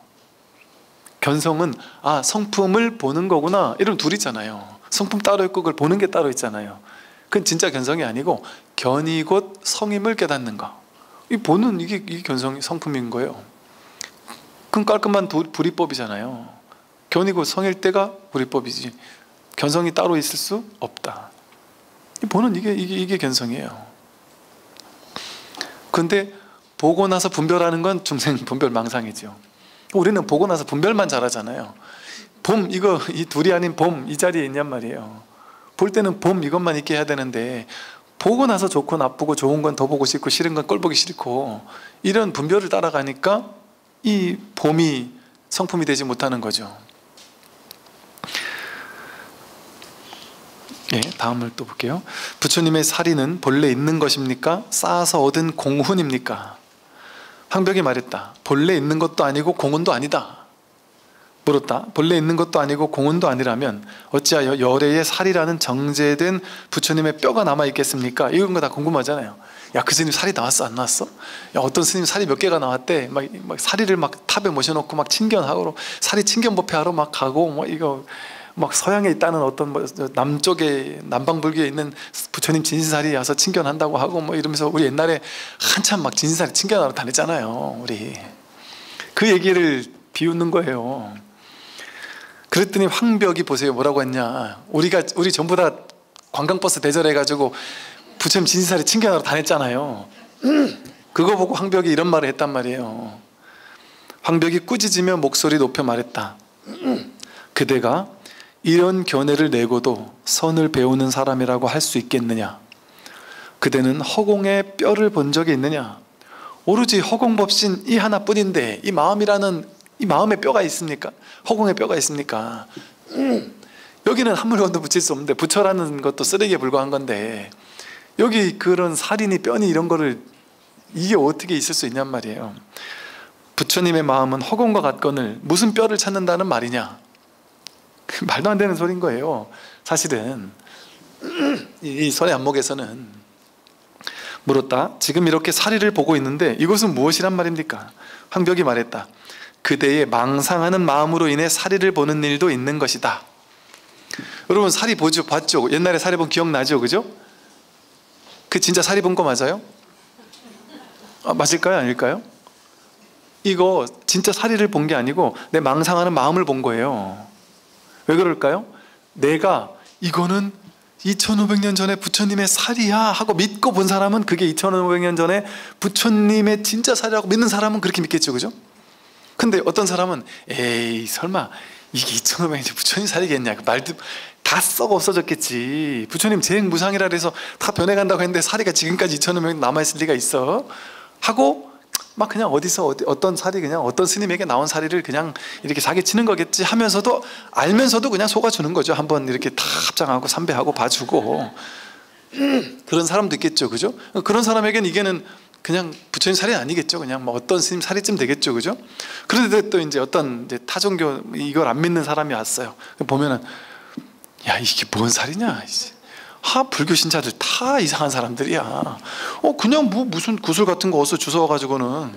견성은 성품을 보는 거구나 이런 둘 있잖아요. 성품 따로 있고 그걸 보는 게 따로 있잖아요. 그건 진짜 견성이 아니고 견이 곧 성임을 깨닫는 거. 이 보는 이게 견성이 성품인 거예요. 그건 깔끔한 불이법이잖아요. 견이 곧 성일 때가 불이법이지. 견성이 따로 있을 수 없다. 이 보는 이게 견성이에요. 근데 보고 나서 분별하는 건 중생 분별 망상이죠. 우리는 보고 나서 분별만 잘하잖아요. 봄, 이거 이 둘이 아닌 봄 이 자리에 있냔 말이에요. 볼 때는 봄 이것만 있게 해야 되는데 보고 나서 좋고 나쁘고 좋은 건 더 보고 싶고 싫은 건 꼴 보기 싫고 이런 분별을 따라가니까 이 봄이 성품이 되지 못하는 거죠. 예, 다음을 또 볼게요. 부처님의 사리는 본래 있는 것입니까? 쌓아서 얻은 공훈입니까? 황벽이 말했다. 본래 있는 것도 아니고 공훈도 아니다. 물었다. 본래 있는 것도 아니고 공훈도 아니라면 어찌하여 열애의 살이라는 정제된 부처님의 뼈가 남아있겠습니까? 이런 거 다 궁금하잖아요. 야, 그 스님 살이 나왔어 안 나왔어? 야, 어떤 스님 살이 몇 개가 나왔대. 막 사리를 막 탑에 모셔놓고 막 친견하러 사리 친견법회하러 막 가고 뭐 이거 막 서양에 있다는 어떤 뭐 남쪽에 남방불교에 있는 부처님 진신살이 와서 친견한다고 하고 뭐 이러면서 우리 옛날에 한참 막 진신살이 친견하러 다녔잖아요. 우리 그 얘기를 비웃는 거예요. 그랬더니 황벽이 보세요 뭐라고 했냐. 우리 전부 다 관광버스 대절해가지고 부처님 진신살이 친견하러 다녔잖아요. 그거 보고 황벽이 이런 말을 했단 말이에요. 황벽이 꾸짖으며 목소리 높여 말했다. 그대가 이런 견해를 내고도 선을 배우는 사람이라고 할 수 있겠느냐? 그대는 허공에 뼈를 본 적이 있느냐? 오로지 허공법신 이 하나뿐인데 이 마음이라는 이 마음에 뼈가 있습니까? 허공에 뼈가 있습니까? 여기는 한 물건도 붙일 수 없는데 부처라는 것도 쓰레기에 불과한 건데 여기 그런 살이니 뼈니 이런 거를 이게 어떻게 있을 수 있냔 말이에요. 부처님의 마음은 허공과 같거늘 무슨 뼈를 찾는다는 말이냐? 말도 안 되는 소리인 거예요. 사실은 이 선의 안목에서는 물었다. 지금 이렇게 사리를 보고 있는데 이것은 무엇이란 말입니까? 황벽이 말했다. 그대의 망상하는 마음으로 인해 사리를 보는 일도 있는 것이다. 여러분 사리 봤죠? 옛날에 사리 본 기억나죠? 그죠? 그 진짜 사리 본 거 맞아요? 맞을까요? 아닐까요? 이거 진짜 사리를 본 게 아니고 내 망상하는 마음을 본 거예요. 왜 그럴까요? 내가 이거는 2500년 전에 부처님의 살이야 하고 믿고 본 사람은 그게 2500년 전에 부처님의 진짜 살이라고 믿는 사람은 그렇게 믿겠죠. 그죠? 근데 어떤 사람은 에이 설마 이게 2500년 부처님 살이겠냐 그 말도 다 썩어 없어졌겠지. 부처님 재행무상이라 해서 다 변해간다고 했는데 살이가 지금까지 2500년 남아있을 리가 있어 하고 막 그냥 어디서 어떤 살이 그냥 어떤 스님에게 나온 살이를 그냥 이렇게 사기치는 거겠지 하면서도 알면서도 그냥 속아주는 거죠. 한번 이렇게 다 합장하고 삼배하고 봐주고 그런 사람도 있겠죠. 그죠? 그런 사람에게는 이게는 그냥 부처님 살이 아니겠죠. 그냥 뭐 어떤 스님 살이쯤 되겠죠. 그죠? 그런데 또 이제 어떤 이제 타종교 이걸 안 믿는 사람이 왔어요. 보면은 야 이게 뭔 살이냐 불교 신자들 다 이상한 사람들이야. 그냥 뭐 무슨 구슬 같은 거 어디서 주워가지고는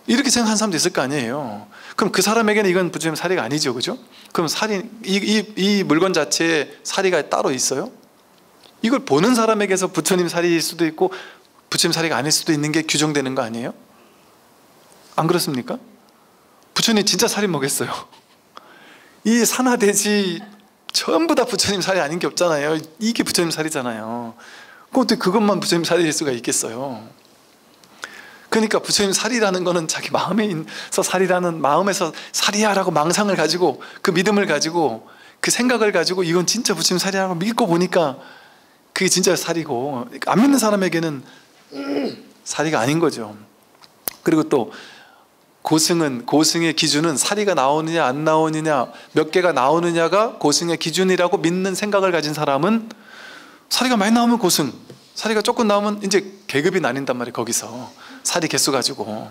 이렇게 생각하는 사람도 있을 거 아니에요. 그럼 그 사람에게는 이건 부처님 사리가 아니죠. 그죠? 그럼 살이 이 물건 자체에 사리가 따로 있어요? 이걸 보는 사람에게서 부처님 사리일 수도 있고 부처님 사리가 아닐 수도 있는 게 규정되는 거 아니에요? 안 그렇습니까? 부처님 진짜 살이 뭐겠어요? 이 산하대지 전부 다 부처님 살이 아닌 게 없잖아요. 이게 부처님 살이잖아요. 어떻게 그것만 부처님 살일 수가 있겠어요? 그러니까 부처님 살이라는 거는 자기 마음에서 살이라는 마음에서 살이야라고 망상을 가지고 그 믿음을 가지고 그 생각을 가지고 이건 진짜 부처님 살이라고 믿고 보니까 그게 진짜 살이고 안 믿는 사람에게는 살이가 아닌 거죠. 그리고 또 고승의 기준은 사리가 나오느냐 안 나오느냐 몇 개가 나오느냐가 고승의 기준이라고 믿는 생각을 가진 사람은 사리가 많이 나오면 고승, 사리가 조금 나오면 이제 계급이 나뉜단 말이에요. 거기서 사리 개수 가지고.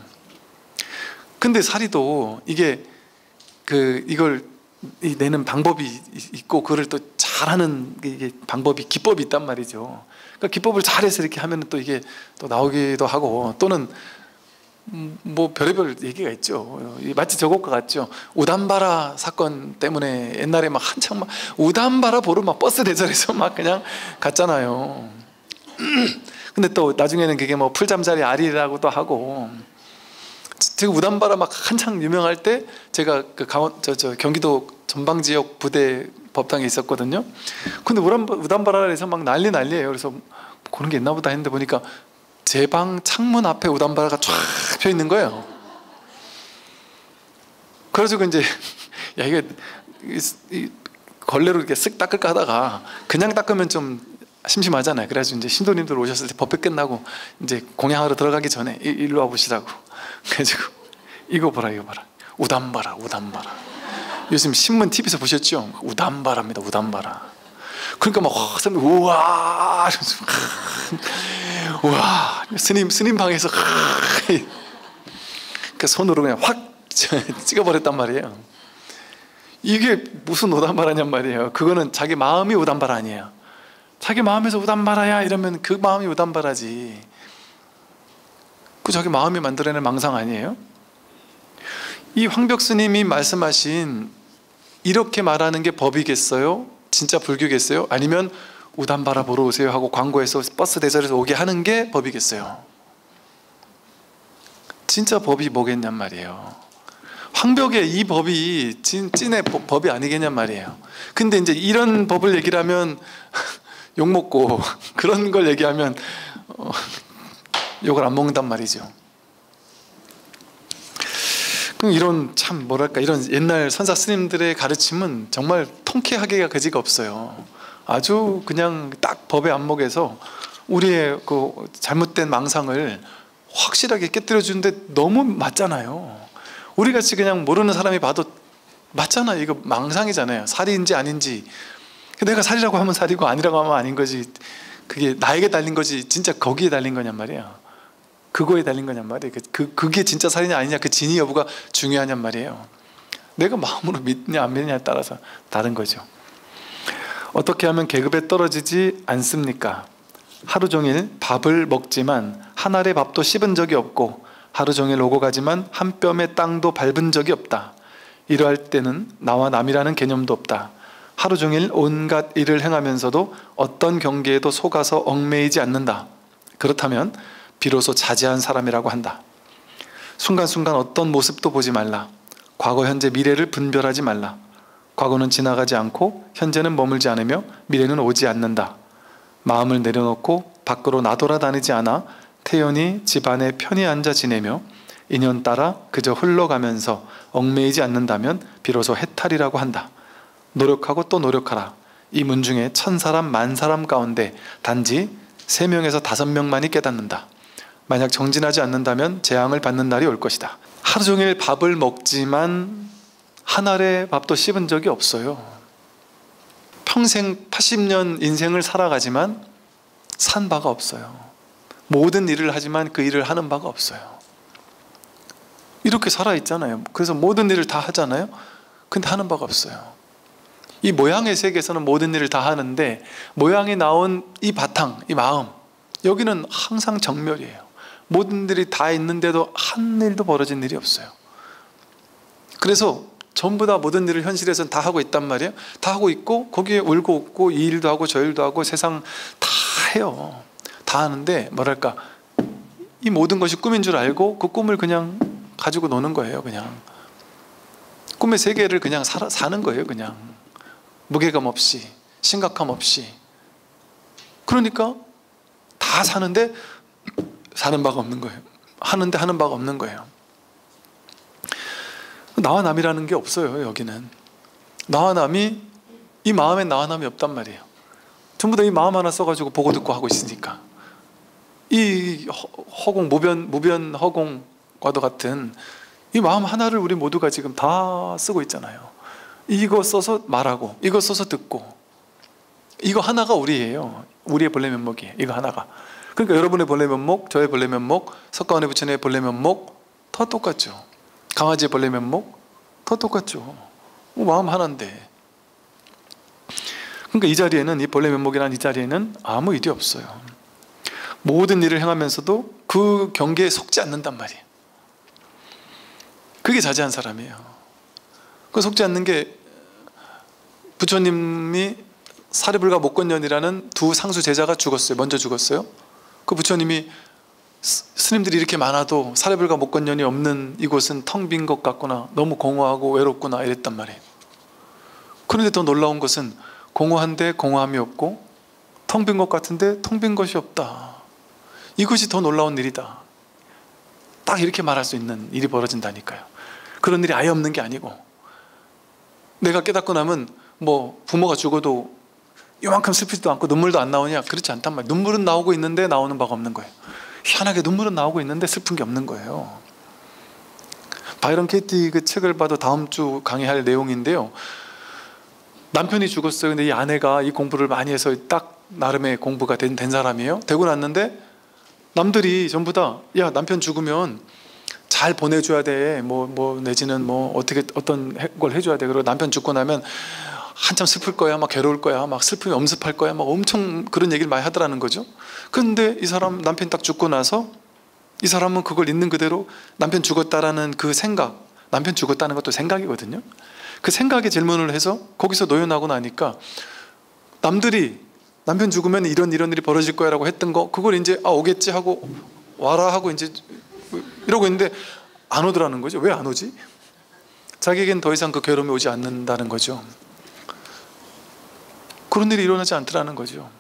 근데 사리도 이게 이걸 내는 방법이 있고 그걸 또 잘하는 이게 방법이 기법이 있단 말이죠. 그러니까 기법을 잘해서 이렇게 하면 또 이게 또 나오기도 하고 또는 뭐 별의별 얘기가 있죠. 마치 저것과 같죠. 우담바라 사건 때문에 옛날에 막 한창 막 우담바라 보러 막 버스 대절해서 막 그냥 갔잖아요. 근데 또 나중에는 그게 뭐 풀잠자리 아리라고도 하고. 제가 우담바라 막 한창 유명할 때 제가 그 경기도 전방지역 부대 법당에 있었거든요. 근데 우담바라에서 막 난리예요. 그래서 그런 게 있나 보다 했는데 보니까 제 방 창문 앞에 우담바라가 쫙 펴 있는 거예요. 그래가지고 이제 야 이게 걸레로 이렇게 쓱 닦을까 하다가 그냥 닦으면 좀 심심하잖아요. 그래가지고 이제 신도님들 오셨을 때 법회 끝나고 이제 공양하러 들어가기 전에 일로 와 보시라고. 그래가지고 이거 봐라 우담바라. 요즘 신문 TV에서 보셨죠? 우담바라입니다. 우담바라. 그러니까 막 사람들 우와 스님 방에서 그 손으로 그냥 확 찍어버렸단 말이에요. 이게 무슨 우담바라냔 말이에요. 그거는 자기 마음이 우담바라 아니에요. 자기 마음에서 우담바라야 이러면 그 마음이 우담바라지, 그 자기 마음이 만들어낸 망상 아니에요? 이 황벽스님이 말씀하신 이렇게 말하는 게 법이겠어요? 진짜 불교겠어요? 아니면 우담바라 보러 오세요 하고 광고에서 버스 대절에서 오게 하는 게 법이겠어요? 진짜 법이 뭐겠냔 말이에요. 황벽의 이 법이 찐의 법이 아니겠냔 말이에요. 근데 이제 이런 법을 얘기를 하면 욕먹고 그런 걸 얘기하면 욕을 안 먹는단 말이죠. 이런 참 뭐랄까 이런 옛날 선사 스님들의 가르침은 정말 통쾌하기가 그지가 없어요. 아주 그냥 딱 법의 안목에서 우리의 그 잘못된 망상을 확실하게 깨뜨려 주는데 너무 맞잖아요. 우리같이 그냥 모르는 사람이 봐도 맞잖아요. 이거 망상이잖아요. 살인지 아닌지. 내가 살이라고 하면 살이고 아니라고 하면 아닌 거지. 그게 나에게 달린 거지 진짜 거기에 달린 거냔 말이에요. 그거에 달린 거냔 말이에요. 그게 진짜 살이냐 아니냐 그 진위 여부가 중요하냔 말이에요. 내가 마음으로 믿냐 안 믿느냐에 따라서 다른 거죠. 어떻게 하면 계급에 떨어지지 않습니까? 하루 종일 밥을 먹지만 한 알의 밥도 씹은 적이 없고 하루 종일 오고 가지만 한 뼘의 땅도 밟은 적이 없다. 이러할 때는 나와 남이라는 개념도 없다. 하루 종일 온갖 일을 행하면서도 어떤 경계에도 속아서 얽매이지 않는다. 그렇다면 비로소 자제한 사람이라고 한다. 순간순간 어떤 모습도 보지 말라. 과거, 현재, 미래를 분별하지 말라. 과거는 지나가지 않고 현재는 머물지 않으며 미래는 오지 않는다. 마음을 내려놓고 밖으로 나돌아다니지 않아 태연히 집 안에 편히 앉아 지내며 인연 따라 그저 흘러가면서 얽매이지 않는다면 비로소 해탈이라고 한다. 노력하고 또 노력하라. 이 문중에 1000사람, 10,000사람 가운데 단지 3명에서 5명만이 깨닫는다. 만약 정진하지 않는다면 재앙을 받는 날이 올 것이다. 하루 종일 밥을 먹지만 한 알의 밥도 씹은 적이 없어요. 평생 80년 인생을 살아가지만 산 바가 없어요. 모든 일을 하지만 그 일을 하는 바가 없어요. 이렇게 살아있잖아요. 그래서 모든 일을 다 하잖아요. 근데 하는 바가 없어요. 이 모양의 세계에서는 모든 일을 다 하는데 모양이 나온 이 바탕, 이 마음, 여기는 항상 정멸이에요. 모든 일이 다 있는데도 한 일도 벌어진 일이 없어요. 그래서 전부 다 모든 일을 현실에서는 다 하고 있단 말이에요. 다 하고 있고 거기에 울고 웃고 이 일도 하고 저 일도 하고 세상 다 해요. 다 하는데 뭐랄까 이 모든 것이 꿈인 줄 알고 그 꿈을 그냥 가지고 노는 거예요. 그냥 꿈의 세계를 그냥 사는 거예요. 그냥 무게감 없이 심각함 없이. 그러니까 다 사는데 사는 바가 없는 거예요. 하는데 하는 바가 없는 거예요. 나와 남이라는 게 없어요. 여기는 나와 남이, 이 마음에 나와 남이 없단 말이에요. 전부 다 이 마음 하나 써가지고 보고 듣고 하고 있으니까. 이 허공, 무변 허공과도 같은 이 마음 하나를 우리 모두가 지금 다 쓰고 있잖아요. 이거 써서 말하고 이거 써서 듣고, 이거 하나가 우리예요. 우리의 본래 면목이에요. 이거 하나가. 그러니까 여러분의 본래 면목, 저의 본래 면목, 석가모니 부처님의 본래 면목 다 똑같죠. 강아지의 본래 면목 다 똑같죠. 마음 하나인데. 그러니까 이 자리에는, 이 본래 면목이라는 이 자리에는 아무 일이 없어요. 모든 일을 행하면서도 그 경계에 속지 않는단 말이에요. 그게 자제한 사람이에요. 그 속지 않는 게, 부처님이 사리불가 목건년이라는 두 상수 제자가 죽었어요. 먼저 죽었어요. 그 부처님이 스님들이 이렇게 많아도 사리불가 목건년이 없는 이곳은 텅 빈 것 같구나, 너무 공허하고 외롭구나 이랬단 말이에요. 그런데 더 놀라운 것은 공허한데 공허함이 없고 텅 빈 것 같은데 텅 빈 것이 없다. 이것이 더 놀라운 일이다. 딱 이렇게 말할 수 있는 일이 벌어진다니까요. 그런 일이 아예 없는 게 아니고, 내가 깨닫고 나면 뭐 부모가 죽어도 이만큼 슬프지도 않고 눈물도 안 나오냐? 그렇지 않단 말이에요. 눈물은 나오고 있는데 나오는 바가 없는 거예요. 희한하게 눈물은 나오고 있는데 슬픈 게 없는 거예요. 바이런 케이티 그 책을 봐도 다음 주 강의할 내용인데요, 남편이 죽었어요. 근데 이 아내가 이 공부를 많이 해서 딱 나름의 공부가 된 사람이에요. 되고 났는데 남들이 전부 다, 야, 남편 죽으면 잘 보내줘야 돼. 뭐 내지는 뭐 어떤 걸 해줘야 돼. 그리고 남편 죽고 나면 한참 슬플 거야, 막 괴로울 거야, 막 슬픔이 엄습할 거야, 막 엄청 그런 얘기를 많이 하더라는 거죠. 근데 이 사람 남편 딱 죽고 나서 이 사람은 그걸 있는 그대로 남편 죽었다라는 그 생각, 남편 죽었다는 것도 생각이거든요. 그 생각에 질문을 해서 거기서 노연하고 나니까 남들이 남편 죽으면 이런 일이 벌어질 거야 라고 했던 거, 그걸 이제 오겠지 하고 와라 하고 이제 이러고 있는데 안 오더라는 거죠. 왜 안 오지? 자기에겐 더 이상 그 괴로움이 오지 않는다는 거죠. 그런 일이 일어나지 않더라는 거죠.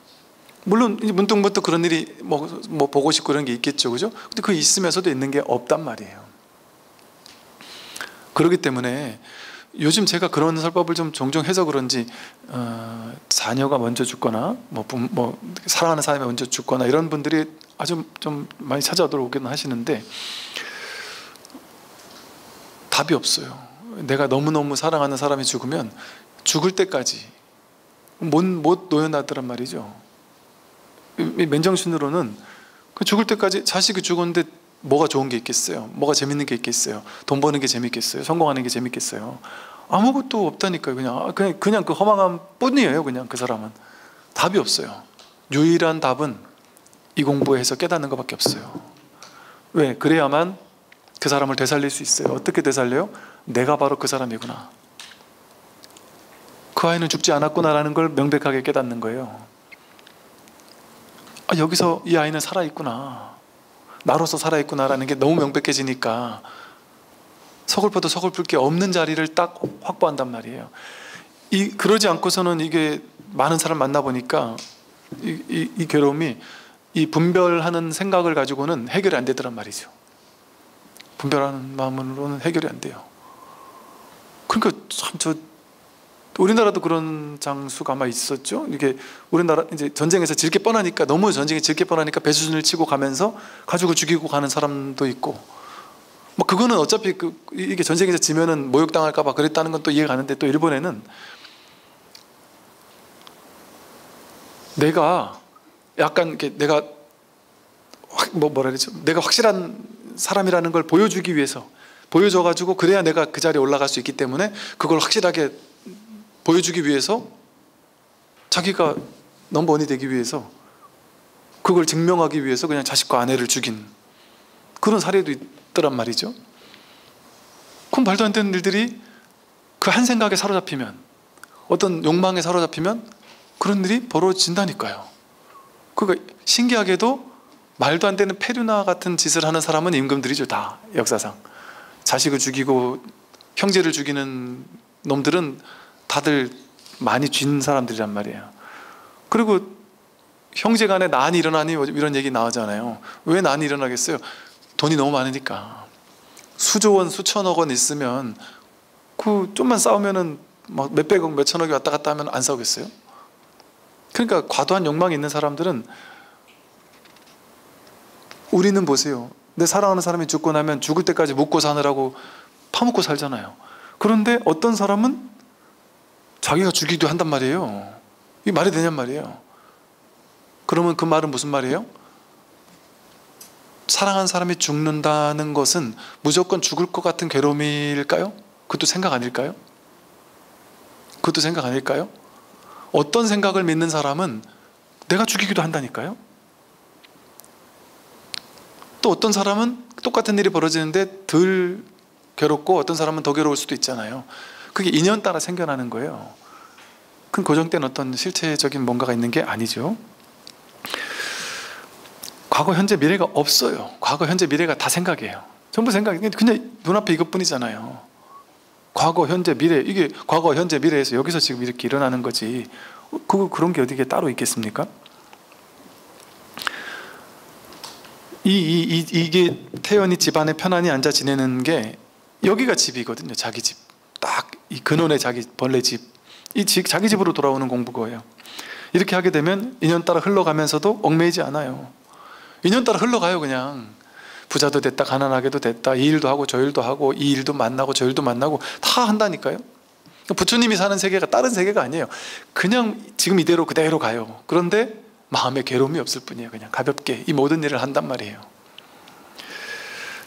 물론 문득문득 그런 일이 뭐 보고 싶고 그런 게 있겠죠, 그죠? 근데 그 있으면서도 있는 게 없단 말이에요. 그렇기 때문에 요즘 제가 그런 설법을 좀 종종 해서 그런지 자녀가 먼저 죽거나 뭐 사랑하는 사람이 먼저 죽거나 이런 분들이 아주 좀 많이 찾아들어오긴 하시는데 답이 없어요. 내가 너무너무 사랑하는 사람이 죽으면 죽을 때까지 못 노연하더란 말이죠. 맨정신으로는 그 죽을 때까지 자식이 죽었는데 뭐가 좋은 게 있겠어요? 뭐가 재밌는 게 있겠어요? 돈 버는 게 재밌겠어요? 성공하는 게 재밌겠어요? 아무것도 없다니까요. 그냥 그 허망함 뿐이에요. 그냥 그 사람은 답이 없어요. 유일한 답은 이 공부에서 깨닫는 것밖에 없어요. 왜? 그래야만 그 사람을 되살릴 수 있어요. 어떻게 되살려요? 내가 바로 그 사람이구나, 그 아이는 죽지 않았구나라는 걸 명백하게 깨닫는 거예요. 여기서 이 아이는 살아있구나, 나로서 살아있구나라는 게 너무 명백해지니까 서글퍼도 서글플 게 없는 자리를 딱 확보한단 말이에요. 그러지 않고서는 이게 많은 사람 만나보니까 이 괴로움이 이 분별하는 생각을 가지고는 해결이 안 되더란 말이죠. 분별하는 마음으로는 해결이 안 돼요. 그러니까 참 우리나라도 그런 장수가 아마 있었죠. 이게 우리나라 이제 전쟁에서 질게 뻔하니까, 너무 전쟁에 질게 뻔하니까 배수진을 치고 가면서 가족을 죽이고 가는 사람도 있고, 뭐 그거는 어차피 이게 전쟁에서 지면은 모욕당할까봐 그랬다는 건 또 이해가 가는데, 또 일본에는 내가 약간 이렇게 내가 뭐라 그러죠? 내가 확실한 사람이라는 걸 보여주기 위해서, 보여줘가지고 그래야 내가 그 자리에 올라갈 수 있기 때문에 그걸 확실하게 보여주기 위해서 자기가 넘버원이 되기 위해서, 그걸 증명하기 위해서 그냥 자식과 아내를 죽인 그런 사례도 있더란 말이죠. 그럼 말도 안 되는 일들이 그 한 생각에 사로잡히면, 어떤 욕망에 사로잡히면 그런 일이 벌어진다니까요. 그러니까 신기하게도 말도 안 되는 페류나 같은 짓을 하는 사람은 임금들이죠. 다 역사상 자식을 죽이고 형제를 죽이는 놈들은 다들 많이 쥔 사람들이란 말이에요. 그리고 형제간에 난이 일어나니 이런 얘기 나오잖아요. 왜 난이 일어나겠어요? 돈이 너무 많으니까. 수조 원, 수천억 원 있으면 그 좀만 싸우면은 막 몇백억, 몇천억이 왔다 갔다 하면 안 싸우겠어요? 그러니까 과도한 욕망이 있는 사람들은, 우리는 보세요. 내 사랑하는 사람이 죽고 나면 죽을 때까지 묵고 사느라고 파묻고 살잖아요. 그런데 어떤 사람은 자기가 죽이기도 한단 말이에요. 이게 말이 되냔 말이에요. 그러면 그 말은 무슨 말이에요? 사랑하는 사람이 죽는다는 것은 무조건 죽을 것 같은 괴로움일까요? 그것도 생각 아닐까요? 그것도 생각 아닐까요? 어떤 생각을 믿는 사람은 내가 죽이기도 한다니까요. 또 어떤 사람은 똑같은 일이 벌어지는데 덜 괴롭고 어떤 사람은 더 괴로울 수도 있잖아요. 그게 인연 따라 생겨나는 거예요. 그건 고정된 어떤 실체적인 뭔가가 있는 게 아니죠. 과거, 현재, 미래가 없어요. 과거, 현재, 미래가 다 생각이에요. 전부 생각이 그냥 눈앞에 이것뿐이잖아요. 과거, 현재, 미래, 이게 과거, 현재, 미래에서 여기서 지금 이렇게 일어나는 거지, 그런 게 어디에 따로 있겠습니까? 이게 태연이 집안에 편안히 앉아 지내는 게 여기가 집이거든요. 자기 집. 딱 이 근원의 자기 본래 집. 자기 집으로 돌아오는 공부거예요. 이렇게 하게 되면 인연 따라 흘러가면서도 얽매이지 않아요. 인연 따라 흘러가요. 그냥 부자도 됐다 가난하게도 됐다 이 일도 하고 저 일도 하고 이 일도 만나고 저 일도 만나고 다 한다니까요. 부처님이 사는 세계가 다른 세계가 아니에요. 그냥 지금 이대로 그대로 가요. 그런데 마음에 괴로움이 없을 뿐이에요. 그냥 가볍게 이 모든 일을 한단 말이에요.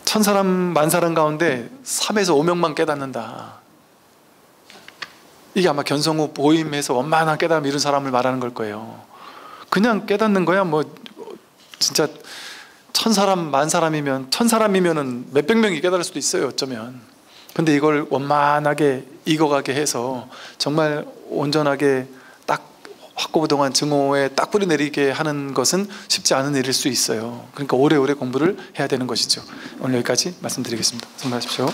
1000사람 만사람 가운데 3에서 5명만 깨닫는다. 이게 아마 견성후 보임해서 원만한 깨달음 이룬 사람을 말하는 걸 거예요. 그냥 깨닫는 거야. 뭐 진짜 1000사람 만사람이면 1000사람이면은 몇백 명이 깨달을 수도 있어요. 어쩌면. 근데 이걸 원만하게 익어가게 해서 정말 온전하게 딱 확고부동한 증오에 딱 뿌리 내리게 하는 것은 쉽지 않은 일일 수 있어요. 그러니까 오래오래 공부를 해야 되는 것이죠. 오늘 여기까지 말씀드리겠습니다. 성공하십시오.